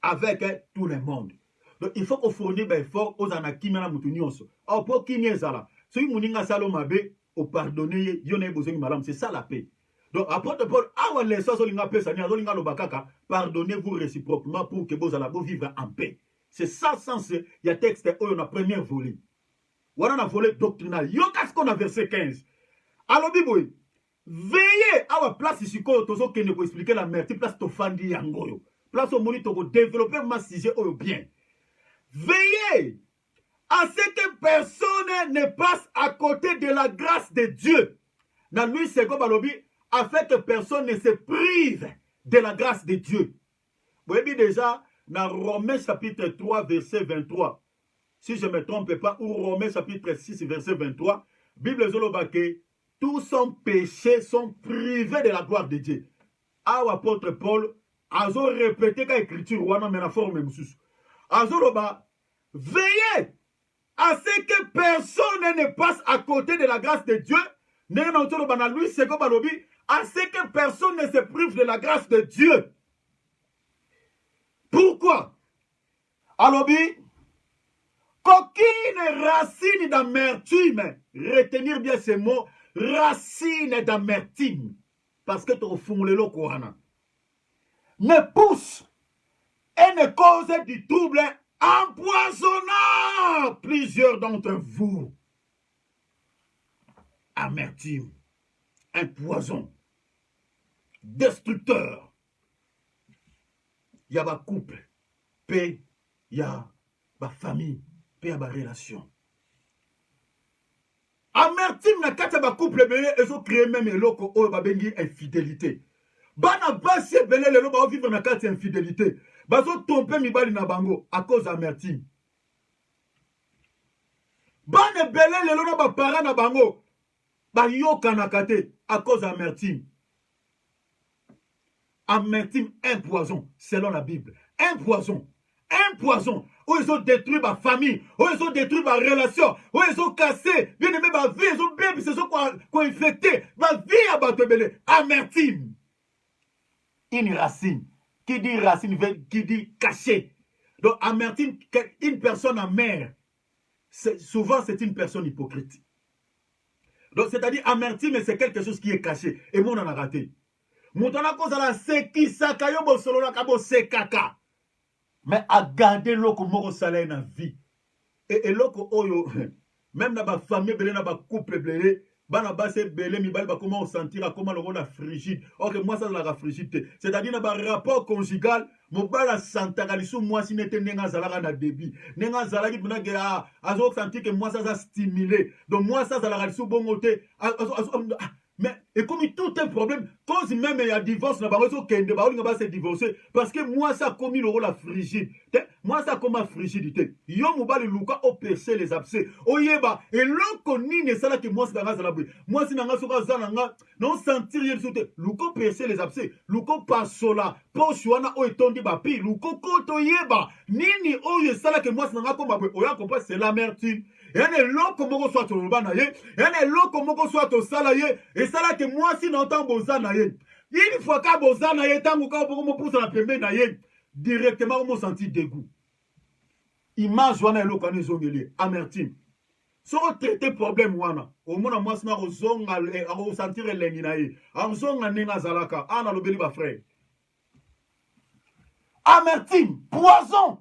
avec tout le monde. Donc il faut qu'on fournisse des efforts aux anakimena na mutunyoso. Au pour kimye zala. Si muninga salo mabe, au pardonner, yone besoin malam, c'est ça la paix. Donc, apôtre Paul, awa les soins solinga pesani, azolinga lobakaka, pardonnez-vous réciproquement pour que vous allez vivre en paix. C'est ça sens, il y a texte, on a première volée. On a volé doctrinal. Yo, qu'est-ce qu'on a verset 15? Alors, biboui, veillez, awa place ici, tozo kene pour expliquer la merde, place to fandi yangoyo. Place au moni, to développer ma sujet, oyo bien. Veillez à ce que personne ne passe à côté de la grâce de Dieu. Dans lui, c'est comme balobi, afin que personne ne se prive de la grâce de Dieu. Vous voyez déjà, dans Romains chapitre 3, verset 23, si je ne me trompe pas, ou Romains chapitre 6, verset 23, Bible Zolobake, tous son péché sont privés de la gloire de Dieu. Ah, apôtre Paul, azo répété qu'à écriture, ou à la forme même sous. Azoloba, veillez à ce que personne ne passe à côté de la grâce de Dieu. Lui, c'est comme Balobi, à ce que personne ne se prive de la grâce de Dieu. Pourquoi? Alobi, qu'aucune racine d'amertume, retenir bien ces mots, racine d'amertume, parce que tu fond le Korana, ne pousse et ne cause du trouble empoisonnant plusieurs d'entre vous. Amertume, un poison destructeur. Il y a un couple, paix, il y a une famille, paix, il y a une relation. Amertume, na kata ba couple, ils ont créé même eloko o ba bengi infidélité. Bana basi belé le ba vivre na kata infidélité. Bazo tromper mibali na bango à cause d'amertume. bane belé lelo na ba parents na bango ba yokanaka te à cause d'amertume. Amertume, un poison, selon la Bible. Un poison. Un poison. Où ils ont détruit ma famille. Où ils ont détruit ma relation. Où ils ont cassé. Bien aimé ma vie. Ils ont bien, ils se sont infectés. Ma vie a battu belé. Amertume. Une racine. Qui dit racine, qui dit caché. Donc, amertume, une personne amère. Souvent, c'est une personne hypocrite. Donc, c'est-à-dire, amertume, c'est quelque chose qui est caché. Et moi, on en a raté. Moutona kozala seki saka yo bosolo na kabo sekaka. Mais à garder loko moko sala na vie. Et loko oyo même na ba famille belé na ba couple belé bana base belé mi ba comment on sentir comment le rôle frigide. OK, moi ça la frigide. C'est-à-dire na ba rapport conjugal mo bala santaka lisu moi si nete nenga zalaka na débit. Nenga zalaki bina ke azo sentir que moi ça stimulé. Donc moi ça zalaka lisu bongote. Mais et comme tout un problème, cause même il y a divorce, na bango kende ba olinga ba se divorcer parce que moi ça comme le rôle frigide. Moi ça comme frigidité. Yo mobali luka au percer les abcès. Oyeba et loko nini sala que moi ça nga zala bui. Moi si nanga soka zala nga non sentir yel soute. Luko percer les abcès. Luko pasola. Pochwana o etondi ba pi. Luko koto yeba. Nini oye sala que moi ça nga comme bui. Oya comprendre c'est l'amertume. Et un loko moko soit au banaye. Et un loko moko soit au salaye. Et ça là que moi si n'entends bozana ye. Une fois que bozana ye tango ka boko mo pousse la pembe na ye directement on senti dégoût. Image wana eloko na zongeli amertume. So traiter problème wana. Au moins moi sina ozonga o sentir elengi na ye. Azonga nenga zalaka ana lobeli ba frère. Amertume, poison.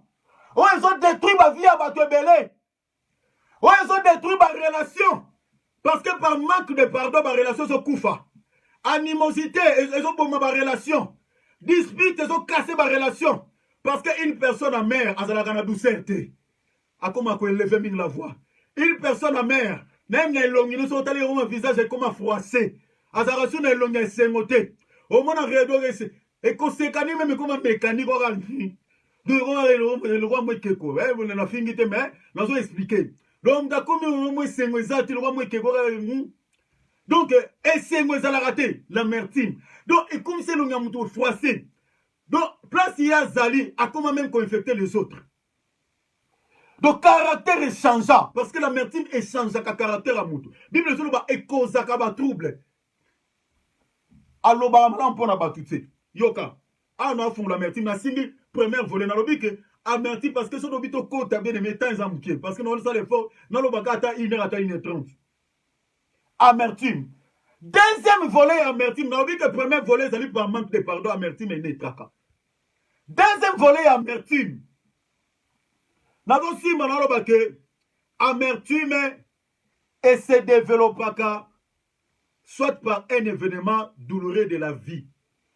Oh ils ont détruit ma vie à bato belé. Oh ils ont détruit ma relation. Parce que par manque de pardon, ma relation se koufa. Animosité, ils ont bombé ma relation. Dispute, ils ont cassé ma relation. Parce qu'une personne amère, elle a la douceur. A comment élever la voix. Une personne amère, même les longues, ils sont allés au visage comme froissé. Elle a reçu les longues et s'émoté. Au moins, on a et qu'on s'est canné même comme un mécanique. Le roi Mouekeko, vous n'avez fini de mais nous avons expliqué. Donc, donc, et c'est moi ça l'a raté, l'amertume. Donc, et comme c'est le gamin froissé. Donc, place il y a Zali, à comment même qu'on infecter les autres. Donc, caractère est changeant. Parce que l'amertume est changeant, caractère à moutou. Bible est là, et cause à trouble. Alors, bah, on peut pas tout ça. Yoka, ah non, fond l'amertume, la single première volée, n'a que amertume parce que son obito côte a bien aimé temps en mouquet. Parce que nous, ça l'effort, non, le bagata, 1h30. Amertume. Deuxième volet, amertume. Nous avons dit que le premier volet, c'est par manque de pardon, amertume et netraka. Deuxième volet, amertume. Nous avons aussi que amertume et se développera soit par un événement douloureux de la vie.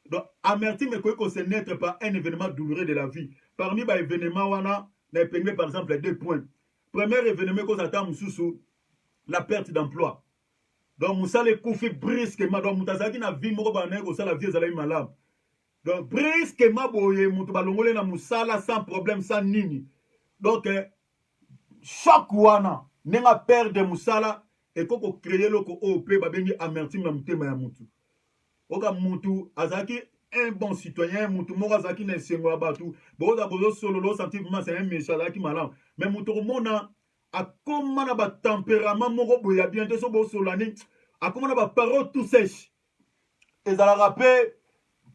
Donc, amertume est qu'on se naître par un événement douloureux de la vie. Parmi les événements, on a par exemple les 2 points. Premier événement qu'on attend sous la perte d'emploi. Donc, Moussa les koufi brusquement. Donc, Moutazaki na vie moko banek au la vie zalaï malade. Donc, brusquement, boye Moutobalongole na Moussa sans problème, sans nini. Donc, chaque wana, nenga père de Moussa et qu'on crée le ko OP babengi amertume na mutema ya mutu. Oka mutu azaki un bon citoyen, mutu moko azaki na sengo abatu. Boza bozo solo lo sentiment c'est un méchant azaki malade. Mais mutu mona a comment na ba tempérament moko boya bien te so bo solani a comment na ba parole tout sèche. Et ça la rappelle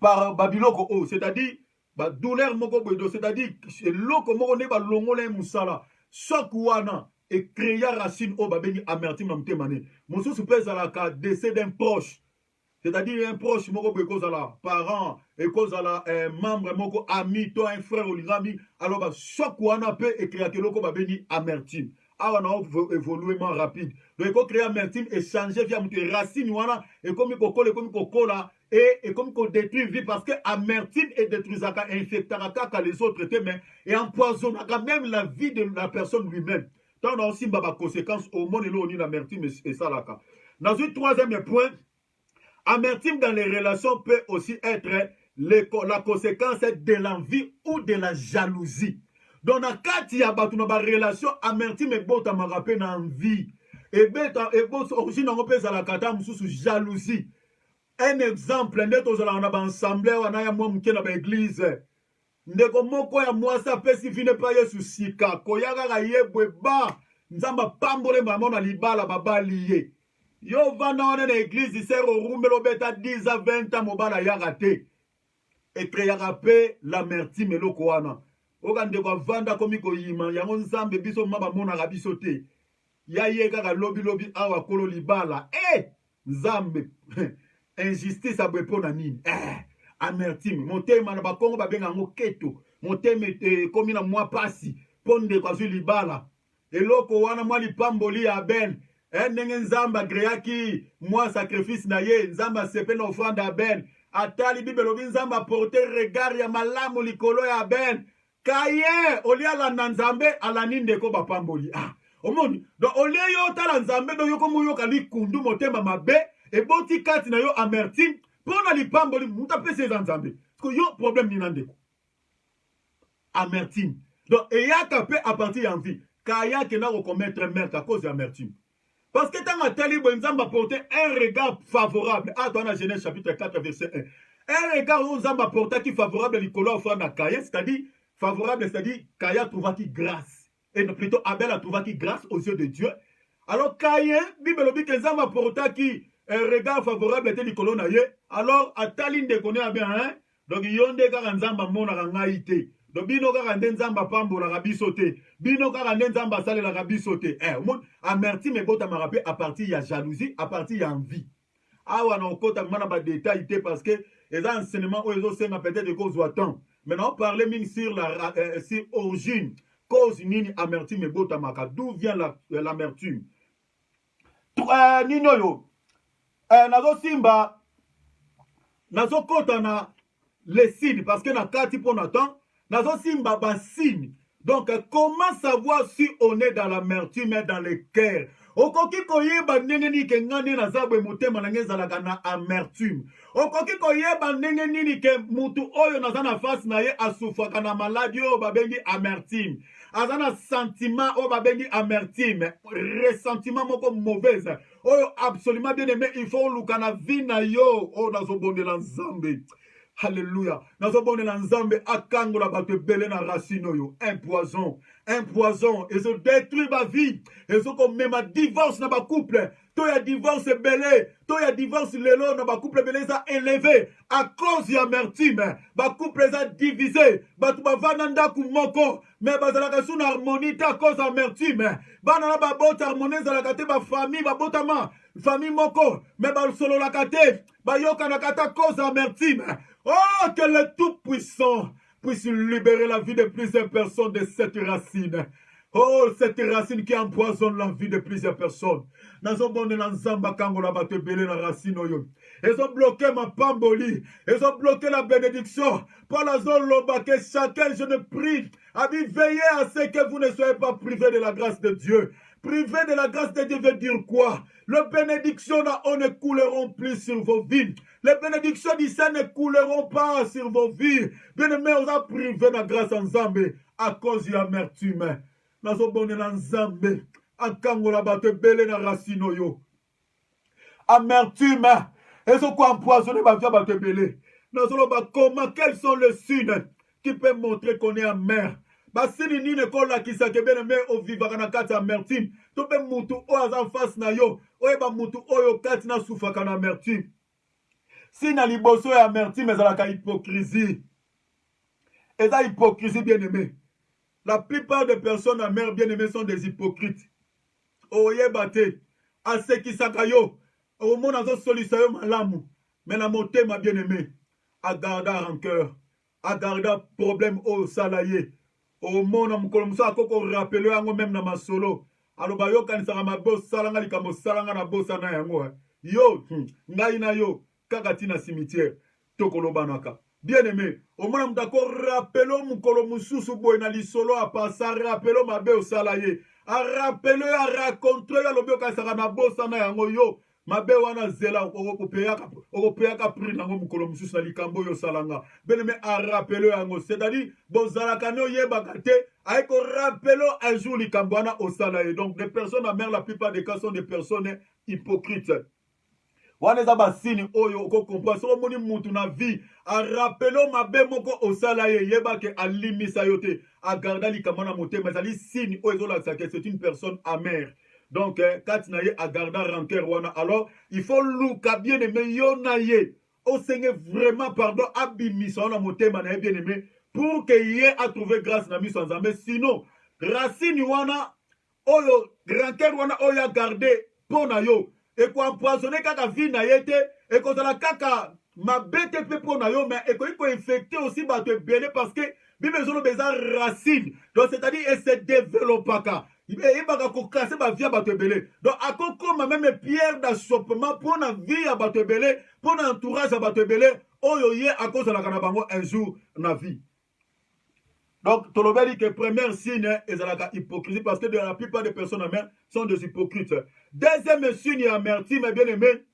par babiloko o, c'est-à-dire ba douleur moko boyo, c'est-à-dire loko moko ne ba longole musala. Chaque wana et créer racine au babeni amertume na mutema ne. Mosusu pèse à la décès d'un proche. C'est-à-dire un proche moko boyo cause à la parent et cause à la membre moko ami toi un frère olingami alors ba chaque wana peut écrire que loko babeni amertume. Alors on a évolué moins rapide. Donc il faut créer amertume et changer via mutu racine wana et comme il colle comme il colle et comme il détruit vie parce que amertume et détruisaka infectera les autres mais et empoisonnera même la vie de la personne lui-même. Donc on a aussi des conséquences au monde et là on a l'amertume et ça là. Dans un troisième point, amertume dans les relations peut aussi être la conséquence de l'envie ou de la jalousie. donc na kati ya bato na ba relation amertume ebotamaka mpe na envie ebota origine yango mpe ezalaka ata mosusu jalousie. Un exemple nde tozalaka na baensemble wana ya mwa moke na baeglize ndeko moko ya mwasi apesi vine pa yesu sika koya kaka ye bwe ba nzambe apambole mama na libala babali ye yo vanda wana na eglize ser orumela obeta 10 a 20 ans mobala yaka te ekreyaka mpe l'amertume eloko wana oka ndeko avanda komi koyima yango nzambe biso ma bamonaka biso te ya ye kaka lobi awa kolo libala nzambe injustice abwe mpo na nini amertume motema na bakongo babenga yango keto motema ekomi na mwa pasi mpo ndeko azwi libala eloko wana mwa lipamboli ya Abel ndenge nzambe agreaki mwa sacrifice na ye nzambe asepe na offrande ya Abel atali bible elobi nzambe aporte regard ya malamu likolo ya Abel kaye olia alanda nzambe alani ndeko bapamboli omoni donc olie yo otala nzambe donc yoko moyoka likundu motema mabe eboti kati na yo amertume mpo na lipamboli mutu apesi eza nzambe parceke yo problème nina ndeko amertume donc eyaka mpe a partir ya envie kaya kenda kokommettre meurtre à cause ya amertume parce que ntango atali boye nzambe apporte un regard favorable toana Genèse chapitre 4 verset 1 un regard oyo nzambe apportaki favorable likolo ya ofrande na Kaya c'est-à-dire favorable c'est-à-dire Kaya trouvaki grâce et plutôt Abel a trouvaki grâce aux yeux de Dieu alors Caïn bible elobi ke nzambe apportaki un regard favorable ete likolo na ye alors atali ndeko ne Abel donc yo nde kaka nzambe amonaka ngai te donc bino kaka nde nzambe apambolaka biso te bino kaka nde nzambe asalelaka biso te amertume ebotamaka mpe a partir ya jalousie a partir ya envie awa na okotaka na badetail te parce que eza enseignement oyo ezosenga peut-être ekozwa temps maintenant on parle mingi sur origine cause nini amertume ebotamaka d'où vient l'amertume nini oyo nazosimba nazokota na les signes parce que na kati mpo na temps nazosimba basigne donc comment savoir si on est dans l'amertume et dans le cœur okoki koyeba ndenge nini ke nga nde naza boye motema na nge ezalaka na amertume okoki koyeba ndenge nini ke mutu oyo naza na face na ye asufraka na maladi oyo babengi amertume aza na sentiment oyo babengi amertume ressentiment moko mauvaise oyo absolument bien aimé il faut oluka na vie na yo oyo nazobondela nzambe Alléluia. Nazobonela nzambe akangola bato ebele na racine oyo. Un poison. Et se détruit ma vie. Et se comme même divorce na ba couple. To ya divorce ebele. To ya divorce lelo na ba couple ebele za élevé. À cause ya amertume. Ba couple za divisé. Bato bavanda ndaku moko. Mais bazalaka sous na harmonie à cause amertume. Bana na ba bota harmonie zalaka te ba famille ba botama. Famille moko. Mais ba solo la kate. Ba yoka na kata cause amertume. Oh, que le Tout-Puissant puisse libérer la vie de plusieurs personnes de cette racine. Oh, cette racine qui empoisonne la vie de plusieurs personnes. Nazobonde na nzamba kangola bato ebele na racine oyo. Ils ont bloqué ma pamboli. Ils ont bloqué la bénédiction. Par la zone loba que chacun, je ne prie. Abi, veillez à ce que vous ne soyez pas privés de la grâce de Dieu. Privé de la grâce de Dieu veut dire quoi? Les bénédictions ne couleront plus sur vos vies. Les bénédictions d'ici ne couleront pas sur vos vies. Bien-aimés, on a privé de la grâce en Zambé à cause de l'amertume. Nous sommes bonnés en Zambé. En Kangola batte belé na racino yo. Amertume. Et ce quoi empoisonné ma vie batte belé. Nous sommes comment, quels sont les signes qui peuvent montrer qu'on est amer? Basini nini kola kisake bien aimé au vivaka na kati amertume. Tope mutu o aza face na yo. Oyeba mutu oyo kati na sufaka na amertume. Si na liboso ya amertume ezalaka hypocrisie. Eza hypocrisie bien aimé. La plupart des personnes amères bien aimées sont des hypocrites. Oyeba te. Asekisaka yo. Omona zo solisa yo malamu. Mais na motema bien aimé. Agarda rancœur. Agarda problème au salarié. Au monde mukolo musa akoko rappelé yango même na masolo aloba yo kanisaka mabe salanga likambo salanga na bosa na yango yo ngai na yo kaka tina cimetière tokolobanaka bien aimé au monde mutako rappelé mukolo mususu boy na lisolo apasa rappelé mabe osala ye a rappelé a raconter ya lobi okanisaka na bosa na yango yo mabe wana zela okopeyaka prix nango mokolo mosusu na likambo oyo osalanga bien-aimé arapele yango c'est-à-dire bozalaka ne oyebaka te aye korapele un jour likambo wana osala ye. Donc des personnes amères la plupart des cas sont des personnes hypocrites. wana eza basini oyo okokomprendre soki omoni mutu na vie arapele mabe moko osala ye yebake alimisa yo te agarda likambo na motema ezali signe oyo ezolakisa ke c'est une personne amère. Donc kati na ye agarda rancœur wana. Alors il faut luka bien aimé yo na ye osenge vraiment pardon abimisa wana motema na ye bien aimé pour que ye a trouvé grâce na miso nzambe. Sinon racine wana oyo rancœur wana oyo agarde mpo na yo ekoempoisonne kaka vie na ye te ekozala kaka mabe te mpe mpo na yo mais ekoki koinfecte aussi bato ebele parce que bible ezoloba eza racine. Donc c'est-à-dire ese développaka eyebaka kokase bavie ya bato ebele. Donc akokoma meme pierre d'achoppement mpo na vie ya bato ebele mpo na entourage ya bato ebele oyo ye akozalaka na bango un jour na vie. Donc, Tolobeli que premier signe est la hypocrisie parce que la plupart des personnes amères sont des hypocrites. Deuxième signe est amertume, bien aimé,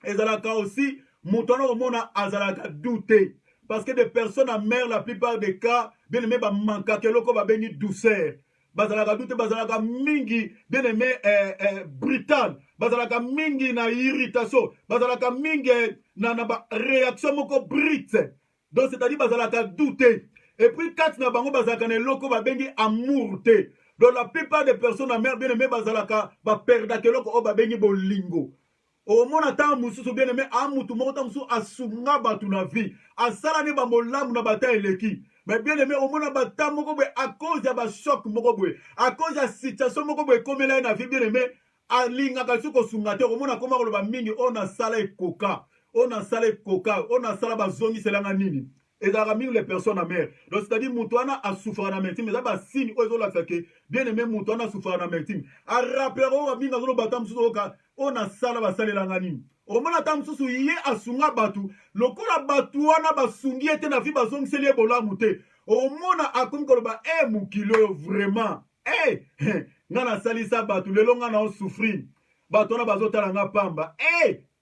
et zalaka aussi, moutona au monde a zalaka douter. Parce que des personnes amères, la plupart des cas, bien aimé, manka keloko va béni douceur. Bazalaka douter, bazalaka mingi, bien aimé, brutal. Bazalaka mingi na irritation. Bazalaka mingi na réaction moko brute. Donc, c'est-à-dire bazalaka douter. Et puis, quand na bango bazalaka ne loko ba bengi amour te. Donc, la plupart des personnes amères bien aimé bazalaka ba perdake loko o ba bengi bolingo. Au mona ta mususu bien aimé amutu moko ta mususu asunga batu na vie. Asala ni ba molamu na bata eleki. Mais bien aimé au mona bata moko be à cause ya ba choc moko boy. À cause ya situation moko boy comme là na vie bien aimé alinga ka suko sunga te au mona koma ko ba mingi on a sala ekoka. On a sala ekoka, on a sala ba zongi selanga nini. Et ça ramène les personnes amères. Donc, c'est-à-dire, Moutouana a souffert en amertume. Mais ça va signe, oh, ils ont fait bien aimé, Moutouana a souffert en amertume. A rappelé, on a mis dans le bâtiment, on a sala, va saler l'anganim. Au moment où on a yé a sunga batu, le coup la batouana va sungi et na vie, bazong selier bola mouté. Au moment où a comme koloba, moukilo, vraiment. Nana sali sa batu, le long on a souffri. Batona bazota la pamba.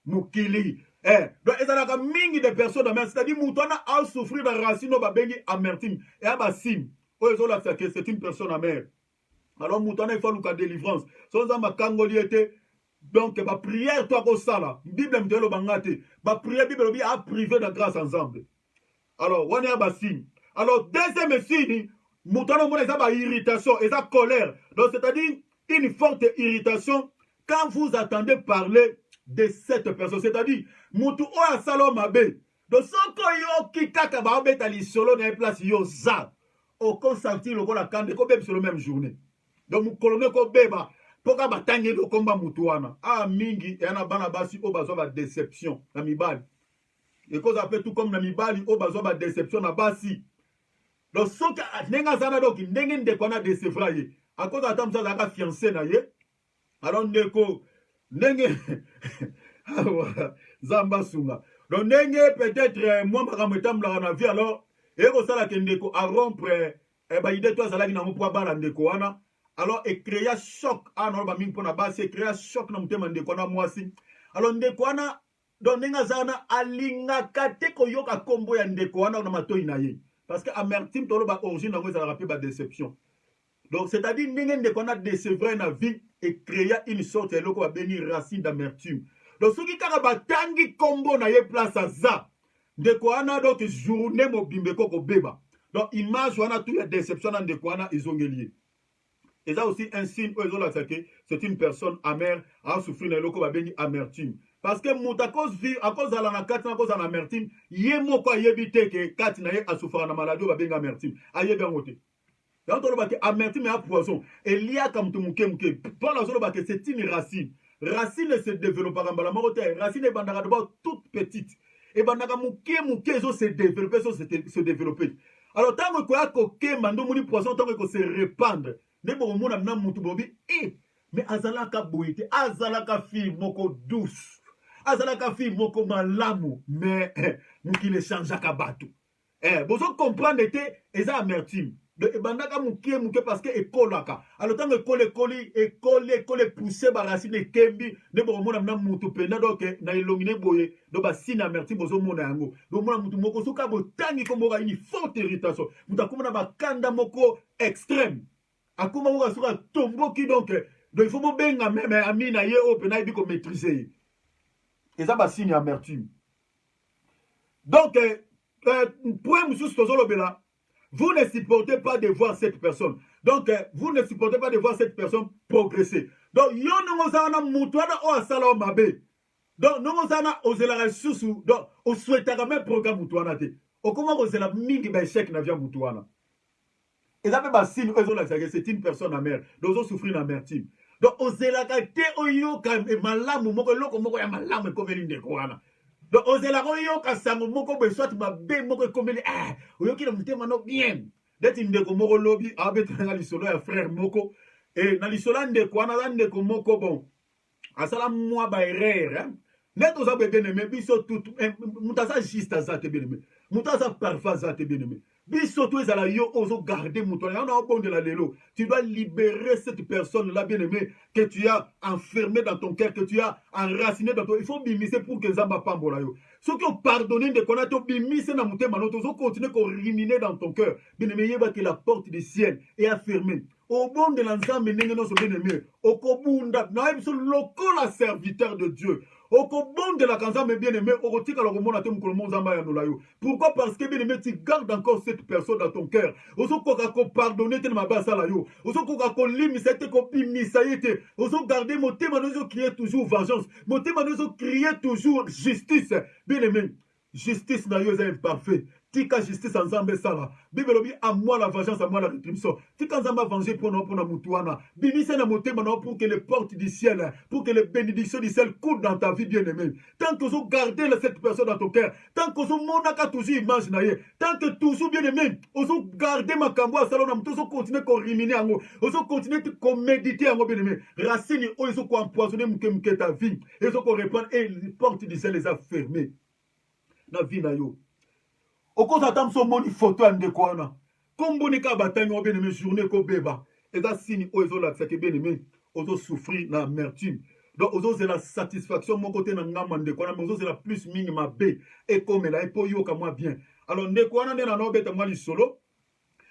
Moukili. Donc, il y a mingi de personnes amères, c'est-à-dire moutona a souffrir de racine ba bengi amertume et a basim. C'est une personne amère. Alors moutona il faut luka délivrance. Sans ma kangoliete donc ma prière toi ko sala. Bible m'delo bangate. Ba prière Bible obi a privé de grâce ensemble. Alors on a basim. Alors deuxième signe moutona mona ça ba irritation et ça colère. Donc c'est-à-dire une forte irritation quand vous attendez parler de cette personne, c'est-à-dire mutu oya salo mabe donc soko yo kikaka ba obeta lisolo na place yo za au consentir le la kande ko beba sur la même journée. Donc mu colonel ko beba poka batangi do komba mutu wana mingi yana bana basi o bazo ba déception na mibali et cause après tout comme na mibali o bazo ba déception na basi. Donc soka nenga zana donc ndenge ndeko na décevra ye à cause atamza za ka fiancé na ye alors ndeko ndenge Zamba sunga. Donc ndenge peut-être moi makambo etamblaka na vie alors ekosala ke ndeko a rompre ba idée to azalaki nango po abala ndeko wana alors ekrea choc ana ba mingi mpona basi ekrea choc na motema ndeko wana mwasi. Alors ndeko wana donc ndenge azana alingaka te koyoka kombo ya ndeko wana na matoi na ye parce que amertume toloba origine nango ezalaka mpe ba déception. Donc c'est-à-dire ndenge ndeko wana décevra na vie et créa une sorte de loko béni racine d'amertume. Donc ce qui kaka batangi kombo na ye place za ndeko wana donc journée mobimbe koko beba. Donc image wana tout ya déception na ndeko wana ezongelié. Et ça aussi un signe où ils ont attaqué, c'est une personne amère à souffrir na loko béni amertume. Parce que muta cause vie à cause de la carte à cause de l'amertume, yé moko yebite que carte na ye a souffrir na maladie ba benga amertume. Aye bien ngote. Donc on va que amertume et poison. Et il y a comme tout mouké. Pour la zone c'est une racine. Racine se développe par la morote. Racine est bandara d'abord toute petite. Et bandara mouké se développer. Alors tant que quoi coquet mando mouni poison tant que se répandre. Ne bon mon amna moutou bobi mais azalaka boité azalaka fille moko douce. Azalaka fille moko malamu mais mouki le change à kabatu. Vous comprendre était et ça amertume. de ebandaka mukie mukie parce que ekolaka alors tant ekole pousser ba racine ekembi ne bomona na mutu penda donc na elongine boye do ba sina merci bozomona yango do mona mutu moko soka botangi ko moka une forte irritation mutu akoma na bakanda moko extrême akoma moka soka tomboki donc il faut bobenga même amina ye o pena ibi ko maîtriser et ça ba signe amertume donc point monsieur tozolobela. Vous ne supportez pas de voir cette personne. Donc, vous ne supportez pas de voir cette personne progresser. Donc, yo n'ozana mutwana o asala o mabe. Donc, n'ozana ozela susu. Donc, on souhaite même programme mutwana te. O comment ozela mingi ba échec na via mutwana. Et ça fait ba signe c'est une personne amère. Donc, on souffre d'amertume. Donc, ozela ka te oyo ka malamu moko loko moko ya malamu ko veli ndekwana. Donc, ozela koyo kasango moko be soit mabe moko komeli oyoki na mutema no bien. Deti ndeko moko lobi abeta na lisolo ya frère moko et na lisolo ndeko wana ndeko moko bon. Asala moi ba erreur. Neto za bebe ne biso tout mutasa juste za te bien aimé. Mutasa parfois za te bien aimé. Biso tout ezala yo ozo garder mutona. On a bon de la lelo. Tu dois libérer cette personne là bien aimé que tu as enfermé dans ton cœur, que tu as enraciné dans ton. Il faut bimisser pour que Zamba pambola yo. Ce qui ont pardonné de connaître bimisser na mutema no tozo continuer ko ruminer dans ton cœur. Bien aimé yeba que la porte du ciel est fermée. Au bon de l'ensemble nenge no so bien aimé. Okobunda na biso lokola serviteur de Dieu. Okobon de la kanza mais bien aimé, okotika la komona te mukolo monzamba ya nolayo. Pourquoi? Parce que bien aimé, tu gardes encore cette personne dans ton cœur. Ozo koka ko pardonner te na mabasa la yo. Ozo koka ko limisa te ko pimisa yete. Ozo garder motema nozo crier toujours vengeance. Motema nozo crier toujours justice. Bien aimé, justice na yo est imparfait. Tika justice ensemble sala. Bible obi à moi la vengeance, à moi la rétribution. Tika ensemble venger pour na mutuana. Bimisa na motema na pour que les portes du ciel, pour que les bénédictions du ciel coulent dans ta vie bien aimée. Tant que vous gardez cette personne dans ton cœur, tant que vous monaka toujours image na ye, tant que toujours bien aimé, vous gardez ma cambo à salon, vous continuez à ruminer en haut, vous continuez à méditer en haut bien aimé. Racine, ils ont empoisonné mke ta vie, ils ont répandre et les portes du ciel les a fermées. Na vie na yo. Oko atam so moni photo ande kwana. Komboni ka batanga o beneme journée ko beba. Et ça signe o ezo la tsake beneme ozo souffrir na amertume. Donc ozo c'est la satisfaction mon côté na ngama ande kwana ozo c'est la plus minima b et comme la epo yo ka moi bien. Alors nde kwana nde na no beta mwa lisolo.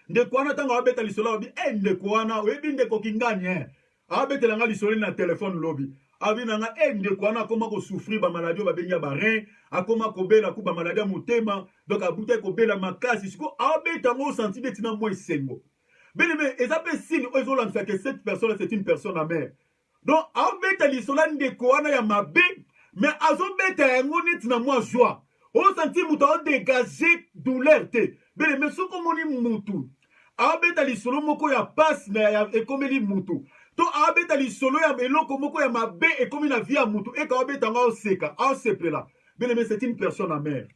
Nde kwana tanga beta lisolo bi nde kwana webi nde ko kinganye. Abetela nga lisolo na téléphone lobby. Abinanga ende kwana akoma ko souffrir ba maladie ba benya ba rein akoma ko bela ku ba maladie motema donc abuta ko bela makasi siko abeta ngo senti betina mo esengo beneme ezape signe ozo lança que cette personne c'est une personne amère donc abeta lisola nde kwana ya mabe mais azobeta yango neti na mo joie o senti muto o dégager douleur te beneme soko moni mutu abeta lisolo moko ya passe na ya ekomeli mutu to abeta lisolo ya eloko moko ya mabe et comme na vie ya mutu et ka abeta nga oseka osepela bien aimé c'est une personne amère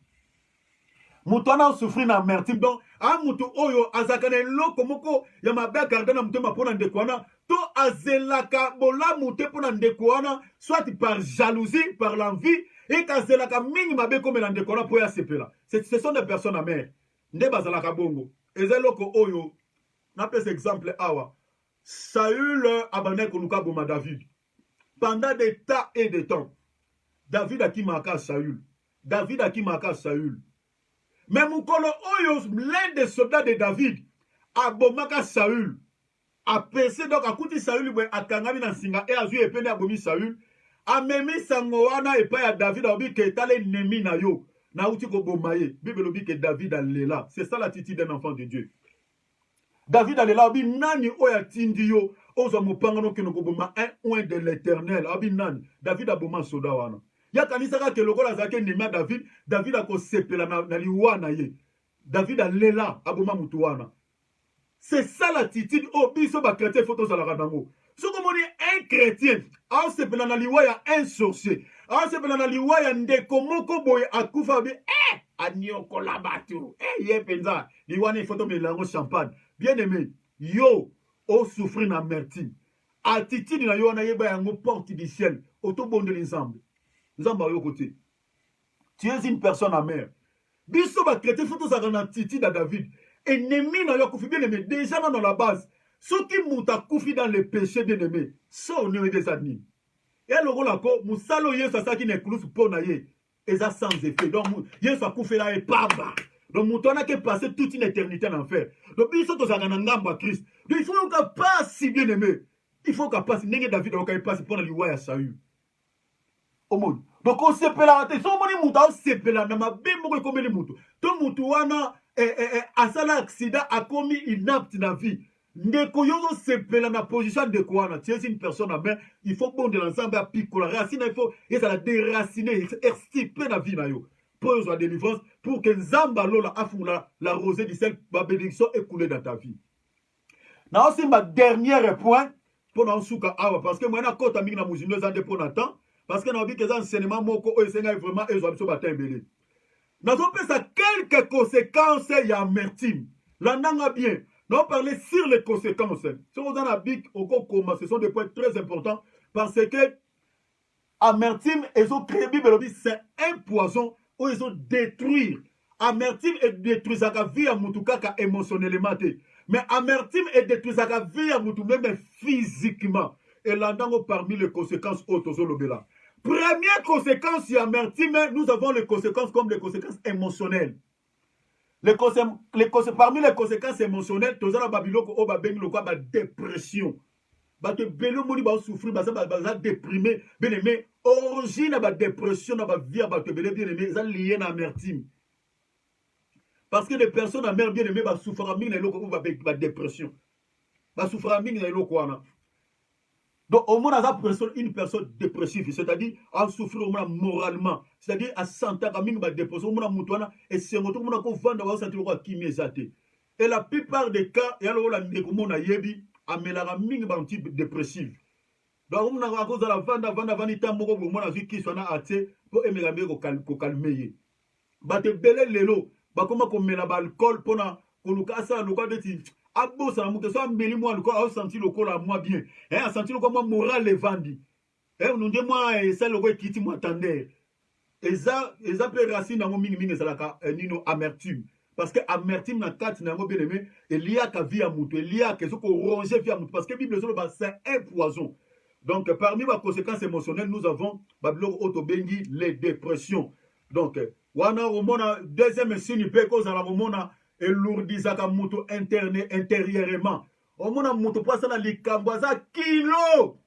mutu ana souffrir na amertume donc a mutu oyo azakana eloko moko ya mabe garder na mutema pona ndeko wana to azelaka bolamu te pona ndeko wana soit par jalousie par l'envie et kazelaka mingi mabe comme na ndeko wana po ya sepela ce sont des personnes amères nde bazalaka bongo ezeloko oyo na pese exemple awa Saül abandonne konuka boma David. Pendant des tas et des temps, David a qui marqua Saül. David a qui marqua Saül. Mais Moukolo Oyo, l'un des soldats de David, a bomaka Saül. A percé donc a kouti Saül, a kangami na singa, et a joué épée à bomi Saül. A memi sangoana et pas à David, a dit que t'allais nemi na yo. Na outi ko bomaye. Bible dit que David a là. C'est ça l'attitude d'un enfant de Dieu. David a là, nani oya tindi yo, ozo mopangano ke nokoboma un oin de l'éternel, abi nani, David a boma soda wana. Ya kanisa ka ke lokola zake nima David, David a ko sepela na liwana ye. David a lela, aboma mutu wana. C'est ça l'attitude, oh biso ba chrétien photo za la radango. So comme on est un chrétien, a sepela na liwa ya un sorcier, a sepela na liwa ya ndeko moko boye akufa bi, anioko la batu, ye penza, liwana photo melango champagne. Bien aimé, yo, o souffrir na amertume. Attitude na yo na yeba yango porte du ciel. Auto bon de l'ensemble. Nzamba yo côté. Tu es une personne amère. Biso ba chrétien faut ça une attitude à David. ennemi na yo akufi bien aimé déjà dans la base soki mutu akufi dans le péché bien aimé so onio eza nini ya lokola ko mosala oyo yesu asalaki na ekulusu mpo na ye eza sans effet donc yesu akufela ye pamba donc moto wana ke passe toute une éternité en enfer donc biso tozalaka na ngambo ya Christ donc il faut yoka pasi bien aimé il faut yoka pasi ndenge David ayoka ye pasi mpo na liwa ya Saül omoni donc osepelaka te so omoni moto aosepela na mabe moko ekomeli moto to moto wana asala accident akomi inapte na vie ndeko yo osepela na position ndeko wana tu es une personne à main il faut bondela ensemble ya pikola racine il faut ezala déraciner extirper na vie na yo pour ozwa délivrance pour que nzambe alola afungula la rosée du ciel ba bénédiction écoulée dans ta vie na aussi ma dernière point pour na suka awa parce que moi na kota mingi na muzindo za nde pour na temps parce que na obi que ça enseignement moko oyo esengai vraiment ezwa biso batembele nazopesa quelques conséquences ya amertume landanga bien non parler sur les conséquences si vous en avez ce sont des points très importants parce que amertume ils ont créé Bible c'est un poison où ils ont détruire amertume et détruire sa vie à mutu kaka émotionnellement mais amertume et détruire sa vie à mutu même physiquement et landanga parmi les conséquences autozolobela. Première conséquence de l'amertume, nous avons les conséquences comme les conséquences émotionnelles. Parmi les conséquences émotionnelles, tu as la dépression. Tu as souffrir, tu déprimé, bien aimé. Origine de la dépression, de la vie, bien aimé, c'est lié à l'amertume. Parce que les personnes amères, bien aimé, souffrent de la dépression. Souffrent de la donc, au moins, une personne dépressive, c'est-à-dire à souffrir moralement, c'est-à-dire à sentir que dépression, et c'est et la plupart des cas, il y a un type dépressif. Donc, on a à cause de la vente, pour calmer. Bate belé lelo, comment on met l'alcool pour abosa muke so ambeli moi le a senti le corps à moi bien a senti le corps moi moral les vendi nous dit moi ça le corps kiti moi tender eza pe racine na mingi mingi zalaka nino amertume parce que amertume na kati na ngo bien aimé il y a ka vie à mutu il y a que ce qu'on ronger vie à mutu parce que Bible c'est un poison donc parmi les conséquences émotionnelles nous avons bablo otobengi les dépressions donc wana omona deuxième signe pe cause à la momona elourdisaka mutu intérieurement omona mutu po asala likambo aza kilo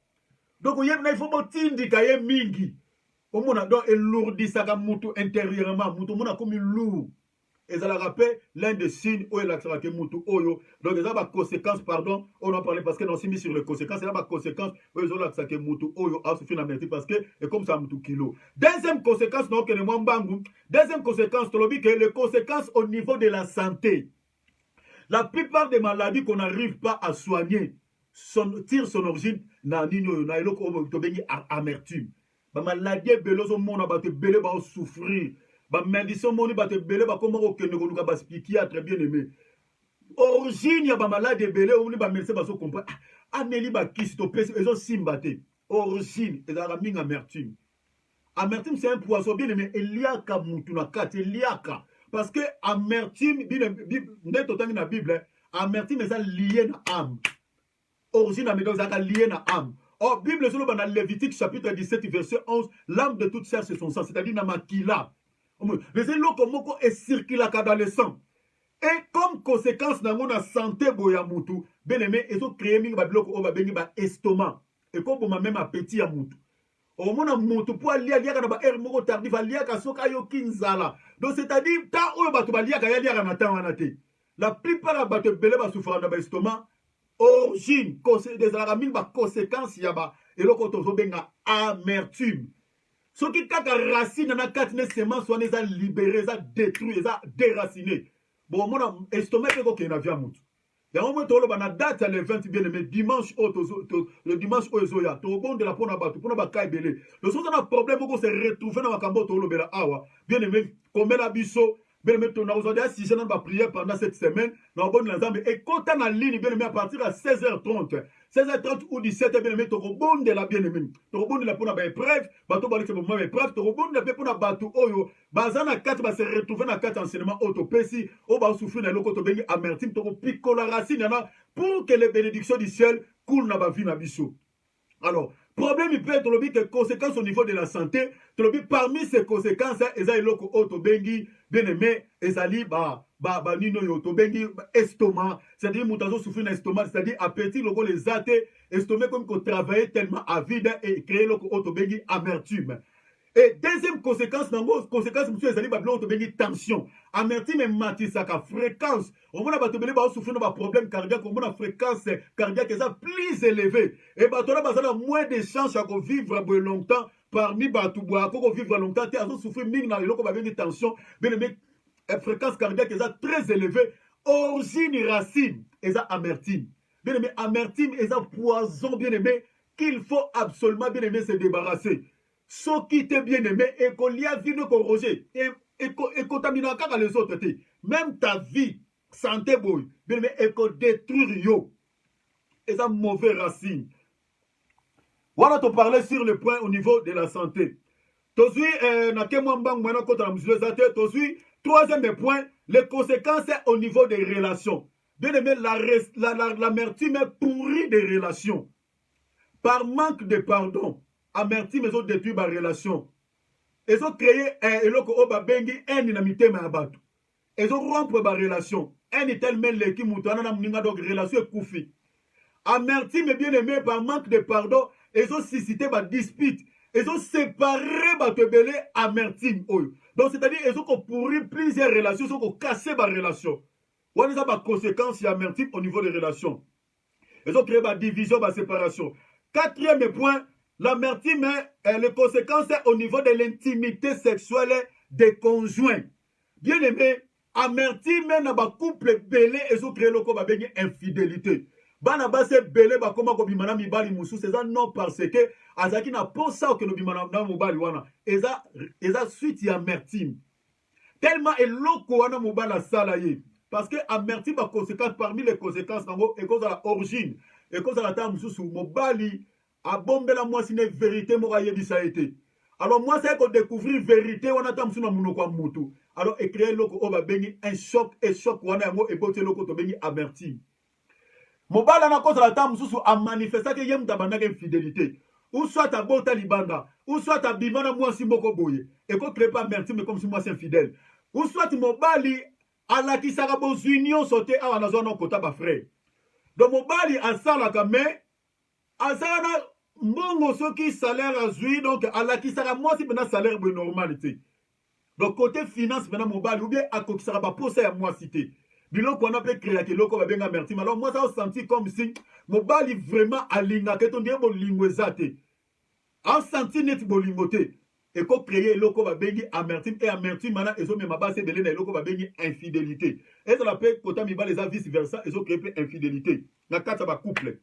donc oyebina il faut botindika ye mingi omona donc elourdisaka mutu intérieurement mutu omona komi lourd ezalaka mpe l'un des signes oyo elakisaka ke mutu oyo donc eza baconséquence pardon on en parlait parce que non sur les conséquences eza baconséquence oyo ezolakisa ke mutu oyo asouffrir na merti parce que et comme ça mutu kilo deuxième conséquence naokende mwa mbangu deuxième conséquence tolobi ke les conséquences au niveau de la santé la plupart des maladies qu'on n'arrive pas à soigner tire son origine na nini oyo na eloko oyo tobengi amertume bamaladi ebele ozomona bato ebele baosouffrir médecin moni bato belé ba comment okende koluka ba psychiatre bien aimé origine ya ba malade belé oni ba médecin ba so comprendre ameli ba kisi to pesi ezo simbate origine ezala minga amertume amertume c'est un poison bien aimé eliaka mutu na kati eliaka parce que amertume bien ndeto tangi na Bible amertume eza lié na âme origine amertume eza lié na âme. Or Bible solo dans Lévitique chapitre 17 verset 11 l'âme de toute chair c'est son sang c'est-à-dire na makila les éloquents est circulé dans le sang. Et comme conséquence dans la santé boya mutu, bien aimé, ils ont créé un bloc au babengi ba estomac. Et comme on même appétit à mutu. Au moins mutu pour aller à liaka na air moko tardif à liaka soka yo kinzala. Donc c'est-à-dire ta oyo batu ba liaka ya liaka na tanganate. La plupart batu belé ba souffrir dans ba estomac. Origine, des aramines ba conséquence ya ba eloko tozo benga amertume. Ce qui kaka racine na katine semence soit les a libérés, les a détruits, les a déracinés. Bon, mon estomac est ok na via mutu. Il y a un moment où on a date le 20 bien aimé dimanche le dimanche au Zoya. To bon de la pona batu, pona ba kai belé. Le soir on a problème qu'on se retrouver dans makambo to lo bela awa. Bien aimé, comme la biso bien aimé, on a aujourd'hui assisté à la prière pendant cette semaine. Dans bonne ensemble. Et quand on a ligne, bien aimé, à partir de 16h30. 16h30 ou 17h, bien aimé, tu rebondes de la bien aimé. Tu rebondes de la pour la épreuve. Bateau balé, c'est pour moi épreuve. Tu rebondes de la pour la bateau. Oyo. Bazana 4 va se retrouver dans 4 enseignements autopési. On va souffrir dans l'eau, tu amertume. Tu pico la racine pour que les bénédictions du ciel coulent dans la vie, dans la vie. Alors, problème, il peut être que conséquences au niveau de la santé. Parmi ces conséquences, il y a loko otobengi, bien aimé, ezali nino yotobengi estomac, c'est-à-dire mutazo souffrir d'un estomac, c'est-à-dire appétit loko les athées, estomac comme qu'on travaille tellement à vide et créer loko otobengi amertume. Et deuxième conséquence, conséquence, monsieur Ezali Babylon, on a tension. Amertume et matisaka, fréquence. On va souffrir de problème cardiaque, on a fréquence cardiaque plus élevée. Et on a moins de chances à vivre longtemps parmi Batouboua, qu'on vivre longtemps, et à souffrir de tension, fréquence cardiaque très élevée. Origine racine, et amertume. Bien aimé, amertume, et poison, bien aimé, qu'il faut absolument bien aimé se débarrasser. Ce qui t'est bien aimé et qu'on y a vu de corroger et qu'on t'a mis dans les autres. Même ta vie, santé, boy, bien aimé, et qu'on détruit yo. Et ça, mauvais racine. Voilà, te parler sur le point au niveau de la santé. Tozui, troisième point, les conséquences au niveau des relations. Bien aimé, l'amertume pourrit des relations. Par manque de pardon. Amertume, ils ont détruit ma relation. Ils ont créé un dynamité ma abatu. Ils ont rompu ma relation. Un est tellement qui moutana na mninga donc relation est koufi. Amertume bien aimé par manque de pardon, ils ont suscité ma dispute. Ils ont séparé ma tebele amertume. Donc c'est-à-dire ils ont pourri plusieurs relations, ils ont cassé ma relation. On a ma conséquence et amertume au niveau des relations. Ils ont créé ma division, ma séparation. Quatrième point, l'amertume est les conséquences au niveau de l'intimité sexuelle des conjoints. Bien aimé, amertume n'a pas couple belé et so créé le comme avec infidélité. Bana base belé ba koma ko bimana mibali musu c'est ça non parce que azaki na posa que no bimana na mobali wana eza suite ya amertume. Tellement eloko wana mobala sala ye parce que amertume a conséquence parmi les conséquences nango et cause à la origine et cause à la table musu mobali a bombé la moi c'est une vérité moi ça été. Alors moi c'est qu'on découvrir vérité on attend sur mon quoi mutu. Alors et créer loko oba bengi un choc et choc wana mo et boté loko to bengi amertume. Mobala na cause la table musu a manifesté que yem tabana infidélité. Ou soit ta bota libanda, ou soit ta bimana moi si moko boye et qu'on crée pas amertume comme si moi c'est infidèle. Ou soit mobali à la qui sera beau union sauter à la zone kota ba frère. Donc mobali a ça la mais à ça mbongo soki salaire azui donc ala ki sera moi si bena salaire de normalité. Donc côté finance bena mobile ou bien à ko sera pas poser à moi cité. Biloko on a peut créer que loko ba benga amertume. Alors moi ça a senti comme si mobile vraiment alinga que ton bien bolingo ezate. A senti net bolingote et ko créer loko ba bengi amertume et amertume mana ezo mema base belé na loko ba bengi infidélité. Et ça la peut côté mi ba les vice versa ezo créer infidélité. Na kata ba couple.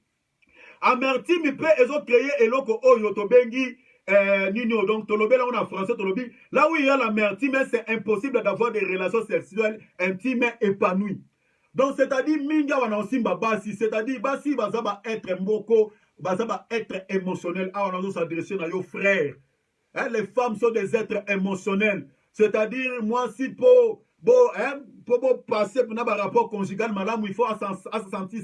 Amertume peut ils ont créé et loko oyo to bengi nino donc tolobela on en français tolobi là où il y a l'amertume c'est impossible d'avoir des relations sexuelles intimes épanouies. Donc c'est-à-dire minga wana osimba basi c'est-à-dire basi bazaba être mboko bazaba être émotionnel ah on a s'adresser na yo frère. Hein, les femmes sont des êtres émotionnels. C'est-à-dire moi si pour passer pour un rapport conjugal, madame, il faut sentir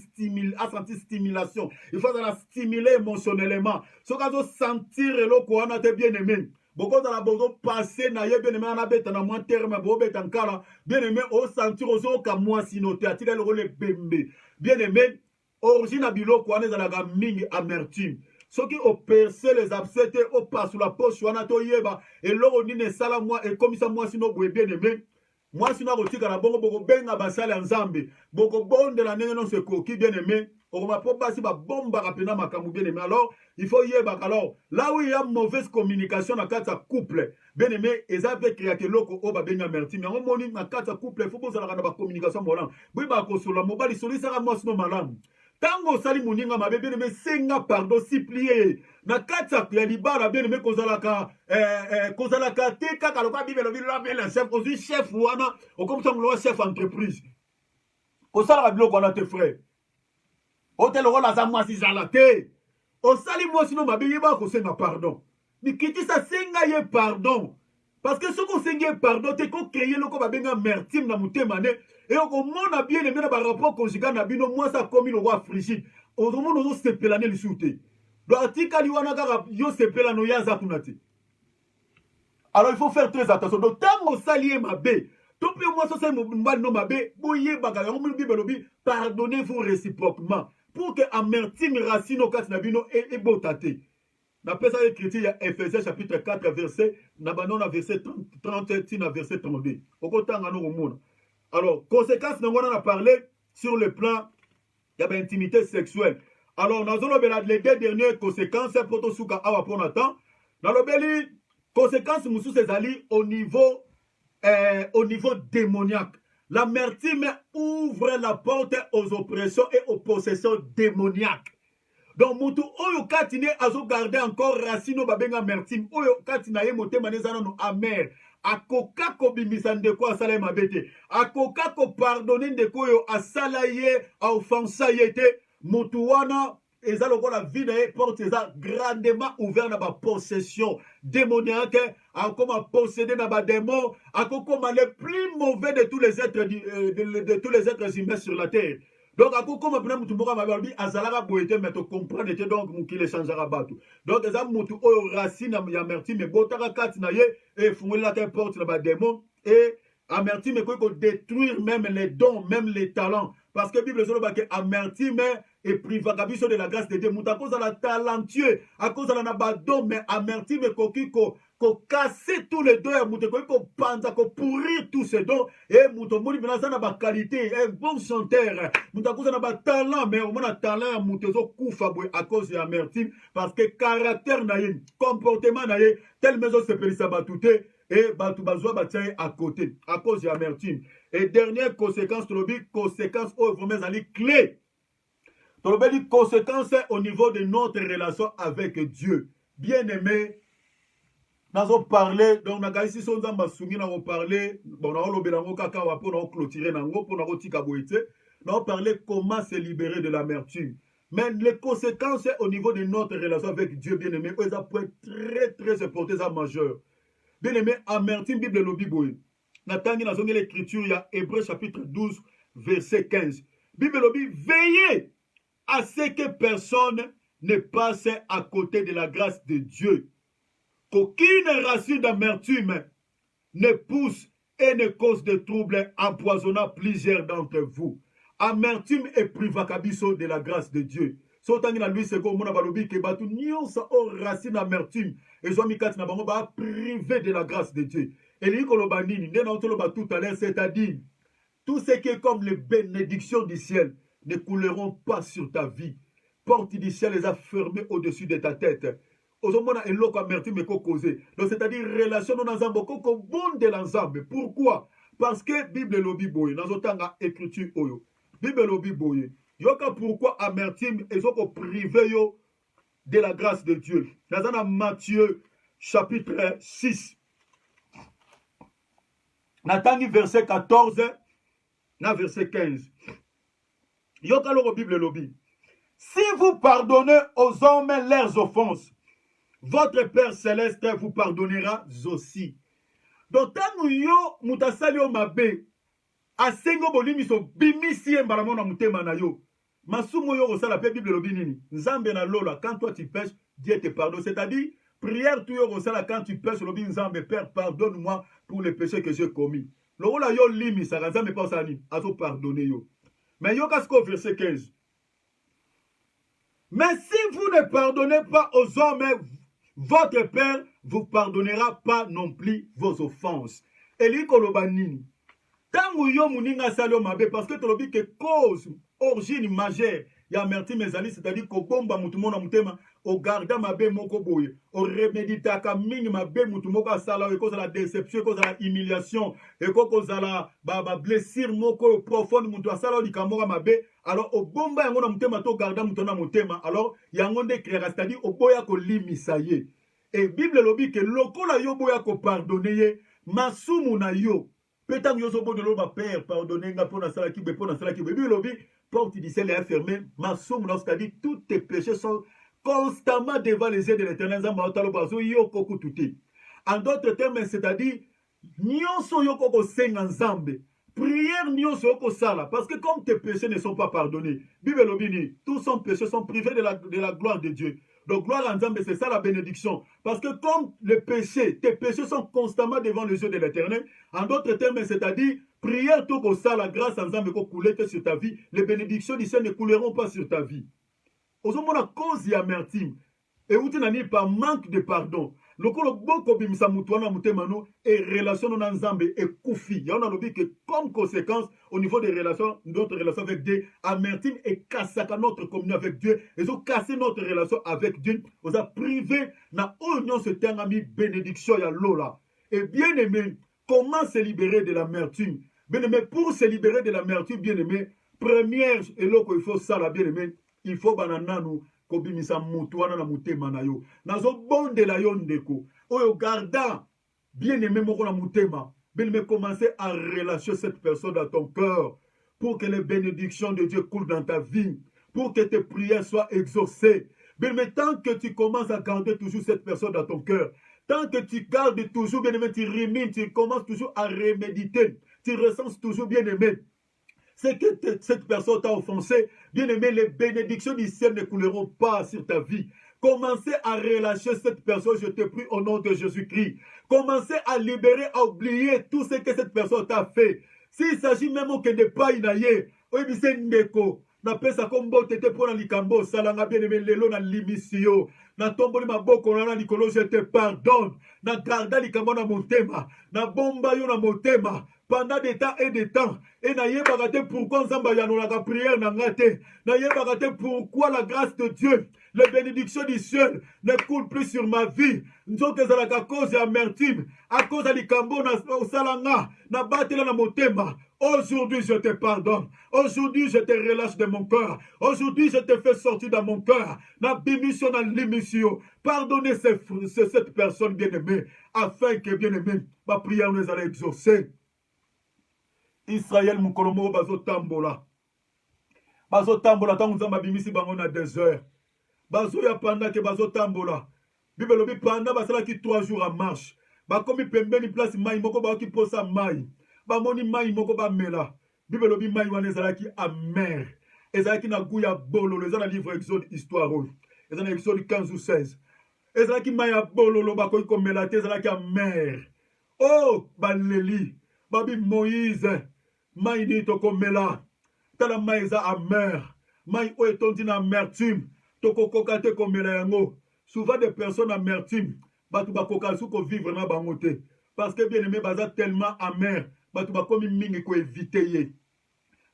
stimulation. Il faut la stimuler émotionnellement. Ce qu'on doit sentir le quoi on a bien aimé. Beaucoup de la bozo passer na bien aimé on a bête na moins terme bête en kala bien aimé au sentir aux ka moi sinoté atira le rôle bembe. Bien aimé origine abilo quoi on est dans la mingi amertume. Ceux qui ont percé les abcès au pas sous la poche on a to yeba et l'eau ni ne sala moi et comme ça moi sino bien aimé. Moi, si je suis boko benga basala nzambe, boko bonde la nene non se koki bien aimé, on m'a pas basi ba bomba rapena makamu bien aimé. Alors, il faut y aller alors. Là où il y a mauvaise communication dans quatre couple, bien aimé, et ça peut créer que loko oba benga merti. Mais on moni dans quatre couple, il faut que ça la communication molan. Oui ba ko sur la mobile soli ça moi sino malam. Tango sali moninga mabe bien aimé senga pardon supplier na kati ya libala bien aimé kozalaka te kaka loka bibelo bila bela chef ozwi chef wana okomisa ngolo chef entreprise kosalaka biloko wana te frère ote lokola aza mwasi zala te osali mwasi no mabe yeba kosenga pardon mikitisa senga ye pardon parce que soki osengi ye pardon te kokreye loko babenga amertime na motema ne e okomona bien aimé na barapport conjugal na bino mwasi akomi lokwa frigide ozomona ozosepela ne lisusu te do atikali wana kaka yo sepela no ye aza kuna te. Alors il faut faire très attention donc ntango osali ye mabe to mpe mwasi osali mobali no mabe boyebaka yango moni bible elobi pardonnez-vous réciproquement pour que amertime racine okati na bino ebota te. Napesa écriture ya Ephésiens chapitre 4 verset na banona verset 30 tina verset 32 okotanga no komona. Alors conséquence nango na parler sur le plan ya ba intimité sexuelle. Alors nazolobela les deux dernières conséquences poto suka awa pona temps nalobeli conséquence mususu ezali au niveau démoniaque. L'amertume ouvre la porte aux oppressions et aux possessions démoniaques. Donc mutu oyo kati ne azo garder encore racine babenga amertume oyo kati na ye motema nezana no amer akoka kobimisa ndeko asala ye mabe te akoka kopardonne ndeko oyo asala ye aoffensa ye te mutu wana eza lokola vie na ye porte eza grandement ouvert na bapossession démoniaque akoma posséder na badémon akokoma le plus mauvais de tous les êtres de tous les êtres humains sur la terre. Donc akokoma pena mutu mboka mabe albi azalaka boye te mais to comprendre te donc mukile changera bato donc eza mutu oyo racine ya amertume botaka kati na ye e fungolelaka porte na badémon et amertume ekoki détruire même les dons même les talents parce que Bible ezoloba ke amertume eprivaka biso de la grâce de Dieu mutu akozala talentueux akozala na badon mais amertume ekoki casser tous les dons ya mutu ekoki kopanza pourrir tous ces dons et mutu omoni mpena aza na baqualité un bon chanteur mutu akozala na batalent mais omona talent ya mutu ezokufa boye à cause ya amertume parce que caractère na ye comportement na ye teleme ezosepelisa bato te et bato bazwa batia ye à côté à cause ya amertume. Et dernière conséquence tolobi conséquence oyo vraiment ezali clé tolobeli conséquence au niveau de notre relation avec Dieu. Bien aimé nazo parler donc nakalisi so nzamba sungi na ko parler bon na olobela ngo kaka wa po na clôturer nango po na ko tika boite na parler comment se libérer de l'amertume. Mais les conséquences au niveau de notre relation avec Dieu bien aimé ça peut être très très important ça majeur. Bien aimé amertume Bible lobi boy. Natangi na zongi l'écriture ya Hébreux chapitre 12 verset 15. Bible lobi veillez à ce que personne ne passe à côté de la grâce de Dieu. Qu'aucune racine d'amertume ne pousse et ne cause de troubles empoisonnant plusieurs d'entre vous. Amertume et privakabiso de la grâce de Dieu. Sotangi na lui seko mona balobi ke batu nyonso o racine d'amertume ezo mikati na bango ba privé de la grâce de Dieu. Et li koloba nini nde na otoloba tout à l'heure c'est-à-dire tout ce qui est comme les bénédictions du ciel ne couleront pas sur ta vie. Porte du ciel les a fermées au-dessus de ta tête. Ozomona eloko amertume ko causé. Donc c'est-à-dire relation non ensemble ko bon de l'ensemble. Pourquoi? Parce que Bible lobi boye nazotanga écriture oyo. Bible lobi boye. Yoka pourquoi amertume ezoko privé yo de la grâce de Dieu. Dans Matthieu chapitre 6. Natangi verset 14 na verset 15. Yoka loko Bible lobi. Si vous pardonnez aux hommes leurs offenses, votre Père Céleste vous pardonnera aussi. Donc, tant yo mutasali yo mabe, asengo bolimi so bimisi embalamo na mutema na yo. Masumo yo osala pe Bible lobi nini. Nzambe na lola, quand toi tu pèches, Dieu te pardonne. C'est-à-dire, prière tu yo osala quand tu pèches, lobi Nzambe, Père, pardonne-moi pour les péchés que j'ai commis. Lola yo limi, ça Nzambe pas ça ni, aso pardonner yo. Mais yo kasko verset 15. Mais si vous ne pardonnez pas aux hommes, votre Père vous pardonnera pas non plus vos offenses. Eli koloba nini? Tango yo muninga salo mabe parce que tolobi que cause origine majeure ya amertume ezali, c'est-à-dire kobomba mutu mona mutema, ogarda mabe moko boye, oremeditaka mingi mabe mutu moko asala, ekozala déception, ekozala humiliation, ekozala ba blessure moko profonde mutu asala likamoka mabe, alors obomba yango na mutema to garda mutu na mutema, alors yango nde clair, c'est-à-dire oboya kolimisa ye. Et Bible lobi ke lokola yo boya ko pardonner ye, masumu na yo. Peut-être que yo de l'homme père pardonner nga pona sala ki be pona sala ki be. Bible lobi porte du ciel est fermée, masumu na, c'est-à-dire tous tes péchés sont constamment devant les yeux de l'Éternel. En d'autres termes, c'est-à-dire nyonso yo koko senga nzambe. Prière nyonso yo ko sala, parce que comme tes péchés ne sont pas pardonnés, Bible lobi ni tous son péchés sont privés de la gloire de Dieu. Donc, gloire à Nzambe, c'est ça la bénédiction. Parce que comme le péché, tes péchés sont constamment devant les yeux de l'Éternel, en d'autres termes, c'est-à-dire, prière tout comme ça, la grâce à Nzambe ko couler sur ta vie, les bénédictions du ciel ne couleront pas sur ta vie. Aujourd'hui, on a cause et amertume. Et où tu n'as ni pas manque de pardon. Lokolo boko bimisa mutuana mutemano et relation non Nzambe et koufi. On a dit que comme conséquence au niveau des relations, notre relation avec Dieu, amertume et cassaka notre communion avec Dieu. Ils ont cassé notre relation avec Dieu. Ils ont privé na union ce terme ami bénédiction ya lola. Et bien aimé, comment se libérer de l'amertume? Bien aimé, pour se libérer de l'amertume, bien aimé, première et là qu'il faut ça là bien aimé, il faut banana nous. Kobimisa mutuana na mutema na yo. Nazo bonde la yo ndeko. Oyo garda bien aimé moko na mutema. Bien aimé, commencer à relâcher cette personne dans ton cœur pour que les bénédictions de Dieu coulent dans ta vie, pour que tes prières soient exaucées. Bien aimé, tant que tu commences à garder toujours cette personne dans ton cœur, tant que tu gardes toujours, bien aimé, tu rumines, tu commences toujours à reméditer, tu recenses toujours, bien aimé, c'est que cette personne t'a offensé, bien aimé, les bénédictions du ciel ne couleront pas sur ta vie. Commencez à relâcher cette personne, je te prie au nom de Jésus-Christ. Commencez à libérer, à oublier tout ce que cette personne t'a fait. S'il s'agit même que de pas inaye, oui, mais c'est ndeko. Na pesa kombo tete pona likambo, salanga bien aimé, lelo na limisio. Na tomboli maboko na likolo, je te pardonne. Na garda likambo na motema. Na bomba yo na motema. Pendant des temps et des temps. Et na yebakate pourquoi Nzamba yanolaka prière na ngate. Na yebakate pourquoi la grâce de Dieu, les bénédictions du ciel ne coulent plus sur ma vie. Nzoke zalaka cause ya amertume. À cause de likambo na salanga. Na batela na motema. Aujourd'hui, je te pardonne. Aujourd'hui, je te relâche de mon cœur. Aujourd'hui, je te fais sortir de mon cœur. Na bimission, na limission. Pardonnez cette personne bien-aimée. Afin que bien-aimée, ma prière nous allait exaucer. Israël mukolomo bazo tambola. Bazo tambola tangu nzamba bimisi bango na 2 heures. Bazo ya panda ke bazo tambola. Bible lobi panda basala ki 3 jours en marche. Ba komi pembeni place mai moko ba ki posa mai. Ba moni mai moko ba mela. Bible lobi mai wana ezala ki amer. Ezala ki na goût ya bololo, ezala livre Exode histoire. Ezala Exode 15 ou 16. Ezala ki mai ya bololo ba ko komela te ezala ki amer. Oh, baleli. Babi Moïse. Mai ni toko mela. Tala mai za amer. Mai o etondi na amertume. Toko kokate ko mela yango. Souvent des personnes amertume. Batu ba kokasu ko vivre na bangote. Parce que bien aimé baza tellement amer. Batu ba komi mingi ko éviter ye.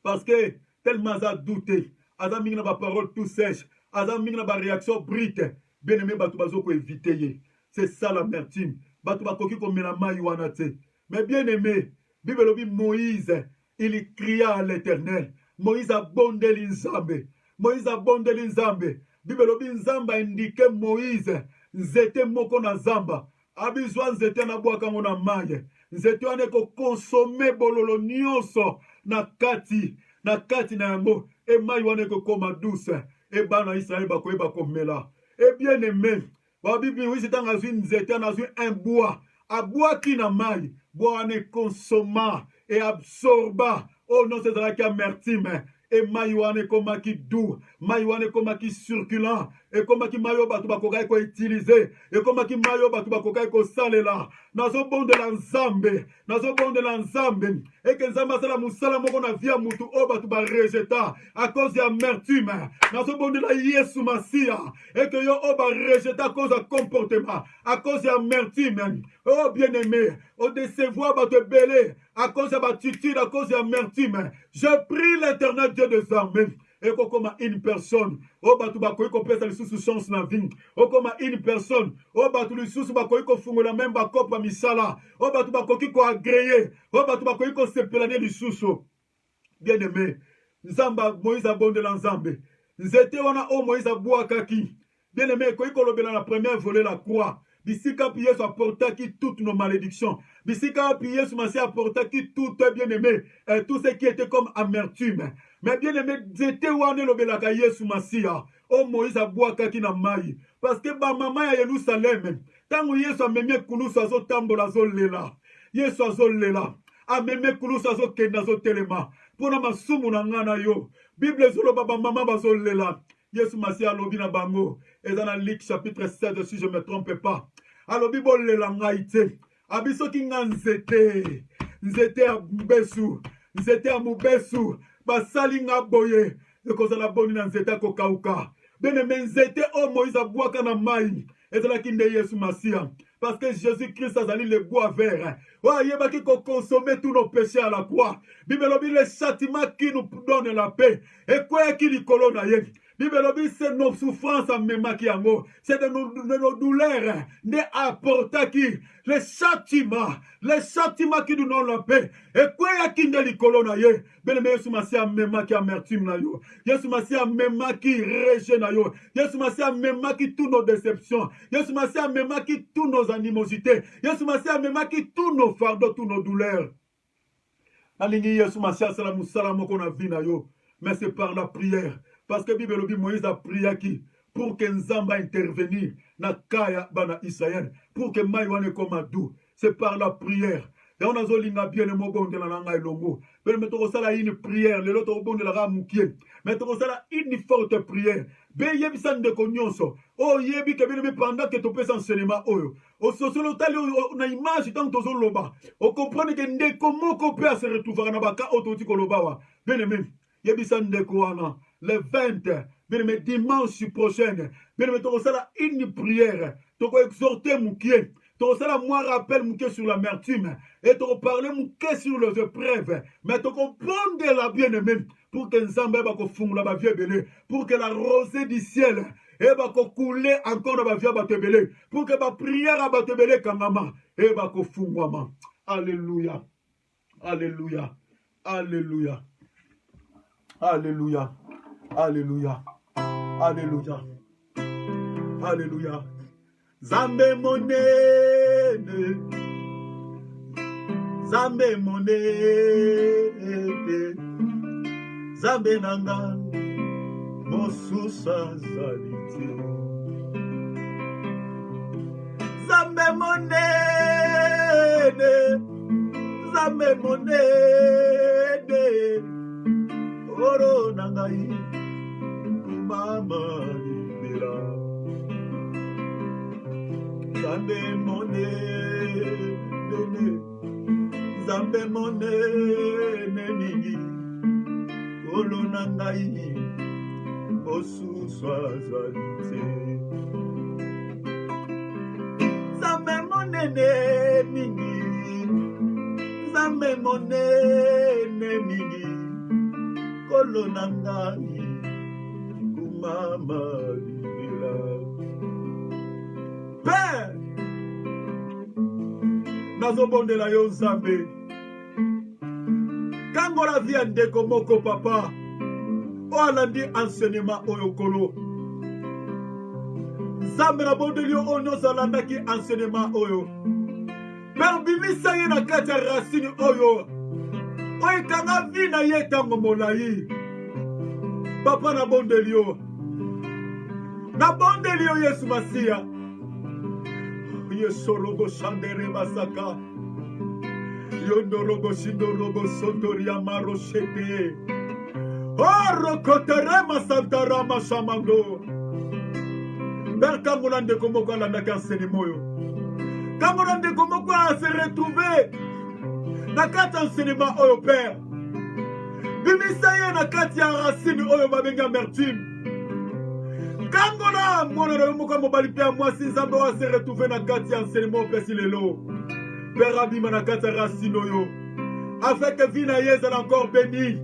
Parce que tellement za douté. Aza mingi na ba parole tout sèche. Aza mingi na ba réaction brute. Bien aimé batu bazo ko éviter ye. C'est ça l'amertume. Batu ba koki ko mela mai wana te. Mais bien aimé, Bible lobi Moïse, il cria à l'Éternel. Moïse a bondé l'Inzambe. Moïse a bondé l'Inzambe. Bible lobi Nzamba indiqué Moïse. Nzete moko na zamba. Abizwa nzete na bwaka ngo na maye. Nzete wane ko consommer bololo nyonso na kati na yango. E mayi wane ko koma douce. E bana Israël ba koyeba komela. Et bien aimé, ba Bible oui c'est tanga zwi nzete na zwi un bois. A bois qui na maille, bois ne consommant et absorba. Oh non, c'est là qui amertume. Et maïwane comme qui doux, maïwane comme qui circulant, et comme qui mayo batu bakokai ko utiliser, et comme qui mayo batu bakokai ko salela. Nazo bon de l'ensemble, et que nzamba sala musala moko na via mutu o batu ba rejeta à cause de amertume. Nazo bon de la Yesu Masia, et que yo o ba rejeta à cause de comportement, à cause de amertume. Oh bien-aimé, au décevoir batu belé, à cause de l'attitude, à cause de l'amertume. Je prie l'Éternel Dieu des armées ekokoma une personne o bato bakoki kopesa lisusu chance na vie okoma une personne o bato lisusu bakoki kofungola même bakopa misala o bato bakoki koagreye o bato bakoki kosepelane lisusu. Bien aimé, nzamba Moïse abondela nzambe nzete wana o Moïse abwakaki. Bien aimé, koki kolobela na première volet la croix. Bisika pi Yesu apportaki toutes nos malédictions. Bisika pi Yesu Massia apportaki tout, bien aimé, tout ce qui était comme amertume. Mais bien aimé, nzete wana lobelaka Yesu Massia. O Moïse abwakaki na mai. Parce que ba mama ya Yerusalem, tango Yesu amemie kulusu azotambola azolela. Yesu azolela. Ameme kulusu azokenda azotelema. Pona masumu na ngana yo. Bible zoloba ba mama bazolela. Yesu Massia alobi na bango. Ezana Luc chapitre 7 si je ne me trompe pas. Alobi bolela ngai te. Abisoki nga nzete. Nzete ya mubesu. Nzete ya mubesu. Basali nga boye. Ekozala boni na nzete ya kokauka. Bene men nzete o Moïse abwaka na mai. Ezala kinde Yesu Massia. Parce que Jésus-Christ a le bois vert. Il va consommer tous nos péchés à la croix. Bible dit le châtiment qui nous donne la paix. Et quoi qui nous colonne. Bible dit c'est nos souffrances en même qui amour. C'est de nos douleurs. Ne apporte qui le châtiment qui nous donne la paix. Et quoi qui nous colonne. Bien aimé, Yesu Massia même qui amertume na yo. Yesu Massia même qui rejet na yo. Yesu Massia même qui tous nos déceptions. Yesu Massia même qui tous nos animosités. Yesu Massia même qui tous nos fardeaux, tous nos douleurs. Alingi Yesu Massia salam salam qu'on a vu na yo. Mais c'est par la prière. Parce que Bible dit Moïse a prié qui pour que Nzamba intervenir na kaya bana Israël. Pour que Maïwane comme dou. C'est par la prière. Et on a zolinga bien le mot bon de la langue et longo. Mais mettons ça là une prière. Le l'autre bon de la ramoukier. Mettons ça là une forte prière. Ben yebisan de konyonso. Oh yebi que bien pendant que tu peux enseignement oyo. Au sociolotal on a image tant que zoloba. On comprend que ndeko moko peut se retrouver na baka ototi kolobawa. Bien aimé. Yebisan de koana. Le 20, bien aimé, dimanche prochain. Bien aimé, tu ça une prière. Tu vas exhorter mon pied. Tu vas moi rappel mon pied sur l'amertume. Et tu vas parler mon pied sur les épreuves. Mais tu vas prendre la bien aimé. Pour que Nzamba va fondre la vie belé. Pour que la rosée du ciel va couler encore la vie va te belé. Pour que la prière va te belé quand maman. Et va fondre maman. Alléluia. Alléluia. Alléluia. Alléluia. Alléluia. Alléluia. Alléluia. Zambe monene. Zambe monene. Zambe nanga. Mosusa zalite. Zambe monene. Zambe monene. Oro nangai. Mama libera. Zambe monene. Zambe monene mingi. Olo nangai. Osu swazalite. Zambe monene mingi. Zambe monene mingi. Olo nangai. Mama libera. Père, nazobondela yo Nzambe. Kango la vie ndeko moko papa. O alandi enseignement oyo kolo. Nzambe na bondeli yo onyo zalandaki enseignement oyo. Père bimisa ye na kati ya racine oyo. Oyo kanga vi na ye tango molai. Papa na bondeli yo. Na bondeli yo Yesu Massia. Yesu rogo shandere masaka. Yondo rogo shindo rogo sotoria maroshete. Oro kotere masantara mashamando. Ber kangolande komoko alanda kanseni moyo. Kangolande komoko a se retrouver. Na kati enseignement oyo père. Bimisa ye na kati ya racine oyo babenga amertume. Kangola mwana moko mobali pe mwasi Nzambe wa se retrouver na kati ya enseignement pesi lelo. Père abima na kati ya racine oyo. Afin que vie na ye ezala encore béni.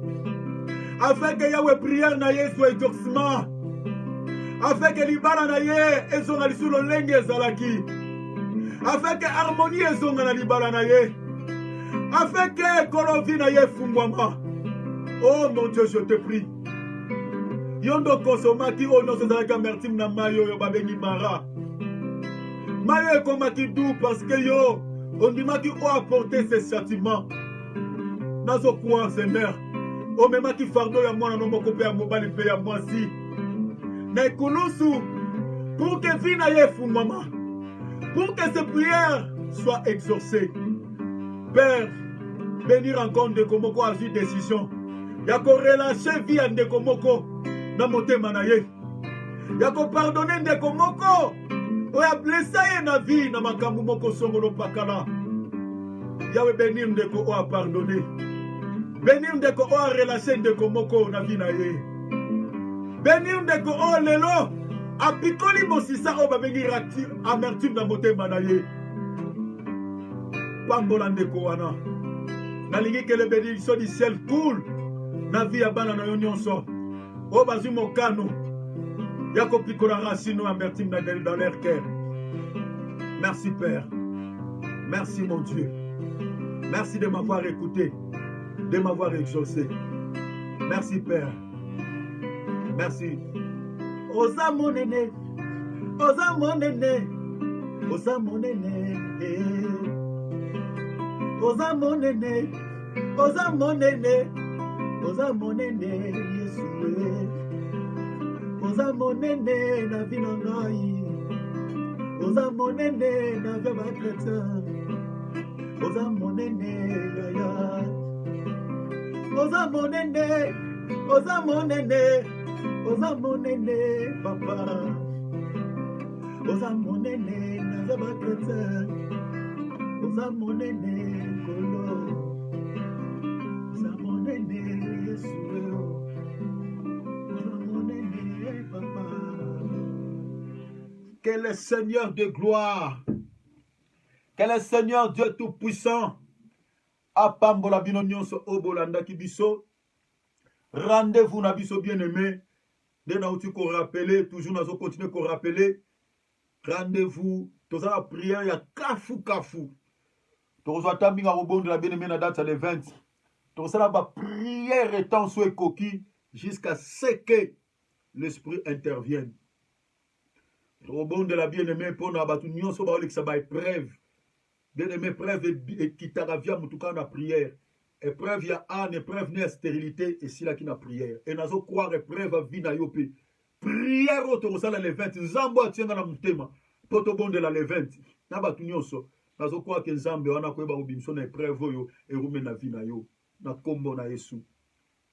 afin que Yahweh prière na ye soit exaucement, afin que libala na ye ezonga lisulo lenge ezalaki, afin que harmonie ezonga na libala na ye, afin que kolovi na ye fungwama. Oh mon Dieu, je te prie. Yondo konsomaki o non sezalaki amertime na mayo yo babengi mara. Mayo ekomaki doux parce que yo ondimaki o apporter ses châtiments. Nazo croire Seigneur. O memaki fardeau ya mwana no moko pe ya mobali pe ya mwasi. Na ekulusu pour que vie na ye fungwama. Pour que ces prières soient exaucées. Père, bénir encore Ndeko Moko a une décision. Yako relâcher vie à Ndeko Moko na motema na ye. Yako pardonner Ndeko Moko. Oya blessa ye na vie na makambo moko songolo pakala. Yahweh bénir Ndeko o a pardonner. Bénir Ndeko o a relâcher Ndeko Moko na vie na ye. Bénir Ndeko o lelo apikoli mosisa o babengi amertume na motema na ye. Pambola Ndeko wana. Nalingi que les bénédictions du ciel coulent na vie ya bana na yo nyonso. O bazwi mokano yako pikola racine amertume dans leur cœur. Merci Père. Merci mon Dieu. Merci de m'avoir écouté, de m'avoir exaucé. Merci Père. Merci. Osa monene, osa monene, osa monene, osa monene, osa monene, osa monene, Yeshua. Osa monene na vie na ngai, osa monene na vie ba chrétien, osa monene yaya, osa monene, osa monene, osa monene papa, osa monene na vie ba chrétien, osa monene kolo, osa monene Yeshua. Que le Seigneur de gloire, que le Seigneur Dieu Tout-Puissant, apambola bino nyonso obolanda kibiso, rendez-vous na biso bien-aimé, de na outi ko rappeler, toujours nazo continuer ko rappeler, rendez-vous, toza la prière ya kafu, toza tambinga robonde la bien-aimé na date le 20, toza la ba prière étant sous ekoki, jusqu'à ce que l'Esprit intervienne. Robon de la bien-aimée pour na batu nyonso ba olekisa ba épreuve. Bien-aimé épreuve et kitaravia mutuka na prière. Épreuve ya ane, épreuve ne stérilité et sila ki na prière. Et nazo croire épreuve a vie na yo pe. Prière o to sala le 20 nzambo atienga na mutema. Poto bon de la le 20. Na batu nyonso nazo croire que nzambe wana ko ba obimso na épreuve yo et rume na vie na yo. Na kombo na Yesu.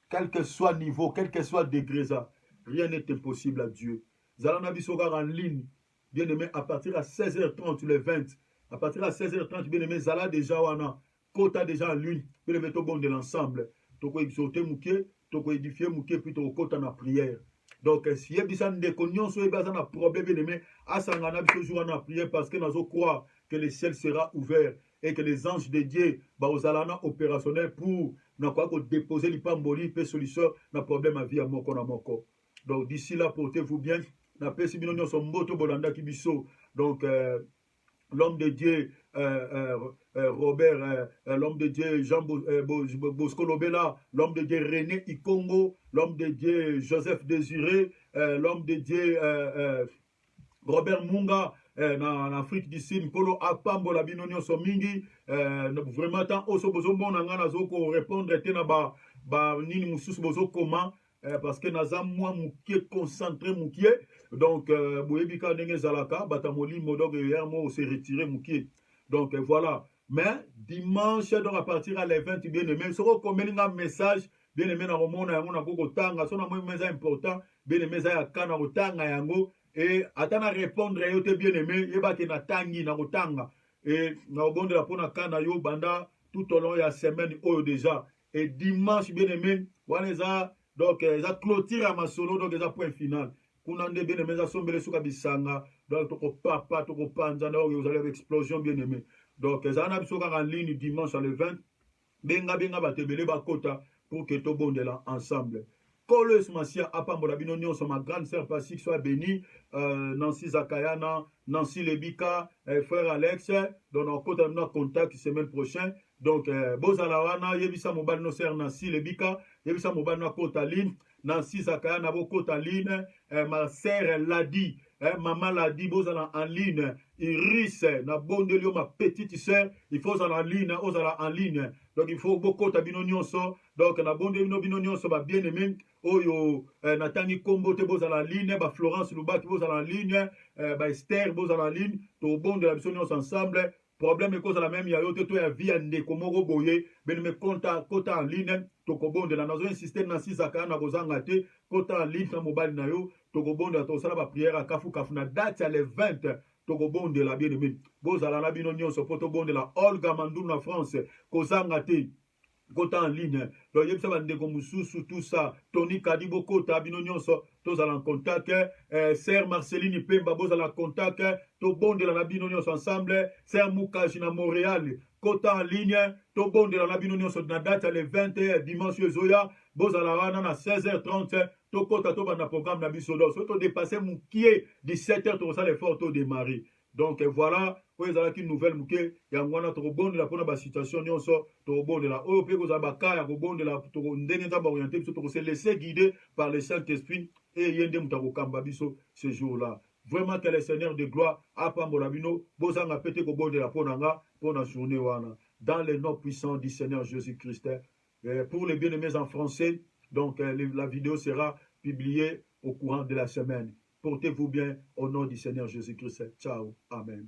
Quel que soit niveau, quel que soit degré ça, rien n'est impossible à Dieu. Zalana Bisogar en ligne, bien aimé, à partir à 16h30, le 20, à partir à 16h30, bien aimé, Zala déjà wana, Kota déjà en ligne, bien aimé, tout bon de l'ensemble. Toko exhorter mouké, toko édifier mouké, puis toko Kota na prière. Donc, si y a besoin de cognon, so y a besoin de problème, bien aimé, à Sangana, toujours en prière, parce que nous allons croire que le ciel sera ouvert et que les anges de Dieu, bah, aux alana opérationnels pour, n'a quoi que déposer les pamboli, peut solution, n'a problème à vie à moko na moko. Donc, d'ici là, portez-vous bien. Na pesi bino son moto bolanda kibiso. Donc l'homme de Dieu Robert, l'homme de Dieu Jean Bosco Lobela, l'homme de Dieu René Ikongo, l'homme de Dieu Joseph Désiré, l'homme de Dieu Robert Munga en Afrique du Sud, Polo Apambo la binonio so mingi vraiment tant oso bozo mona ngana zoko répondre tena ba nini mususu bozo comment parce que naza moi mukie concentré mukie donc boyebika ndenge zalaka batamoli modog hier moi on s'est retiré mukie donc voilà mais dimanche donc à partir à les 20 bien aimé soko komelinga message bien aimé na romona yango na koko tanga sona moi meza important bien aimé za ya kana kotanga yango et atana répondre yo te bien aimé yeba ke na tangi na kotanga et na obonde la pona kana yo banda tout au long ya semaine oyo déjà et dimanche bien aimé wana za donc ça clôture à ma solo donc ça point final kuna nde bien aimé ça sombele suka bisanga donc toko papa toko panza donc vous allez avec explosion bien aimé donc ça na biso en ligne dimanche le 20 benga batebele bakota pour que to bonde là ensemble Coleus Massia apambola bino nyonso ma grande sœur Pacifique soit bénie, Nancy Zakayana, Nancy Lebika, frère Alex, donc on compte en contact semaine prochaine. Donc bozala wana yebisa mobali no sœur Nancy Lebika, yebisa mobali na Kotaline, Nancy Zakayana bo Kotaline, ma sœur Ladi, maman Ladi bozala en ligne, Iris na bondelio ma petite sœur, il faut en ligne, ozala en ligne. Donc il faut beaucoup de bino nyonso, donc na bondelio bino nyonso ba bien aimé. Oyo Natani Kombo te bozala en ligne, ba Florence Lubaki bozala en ligne, ba Esther bozala en ligne, to bon de la mission ensemble. Problème est cause la même ya yo te to ya vie ande komoro boye, ben me kota en ligne, to ko bon de la nazo insister na sisaka na bozanga te, kota en ligne na mobile na yo, to ko bon de to sala ba prière à kafu na date ya le 20 toko bon de la bien aimé. Bozala na bino nyonso poto bon de la Olga Mandou na France, kozanga te. Kota en ligne, donc il y a des gens tout ça, Tony Kadibo Kota, Bino Nyonso, tous en contact, Sœur Marceline Pemba, tous en contact, tout bon de la Nabino Nyonso ensemble, Sœur Moukajina Montréal, Kota en ligne, tout bon de la Nabino Nyonso, na date le 21 dimanche Zoya, Bozala Wana na 16h30, tout Kota, tout dans programme Nabisodo, surtout dépasser mon pied 17h, tout ça les photos démarrer. Donc voilà, vous avez une nouvelle mouké, yangwana to bon de la pona ba situation nyonso, to bon de la o pe ko za ba ka ya ko bon de la to ndenge za ba orienter biso to se laisser guider par le Saint-Esprit et yende mutako kamba biso ce jour-là. Vraiment que le Seigneur de gloire a pambola bino, bozanga pété ko bon de la ponanga pour la journée wana. Dans le nom puissant du Seigneur Jésus-Christ. Pour les bien-aimés en français, donc la vidéo sera publiée au courant de la semaine. Portez-vous bien au nom du Seigneur Jésus-Christ. Ciao. Amen.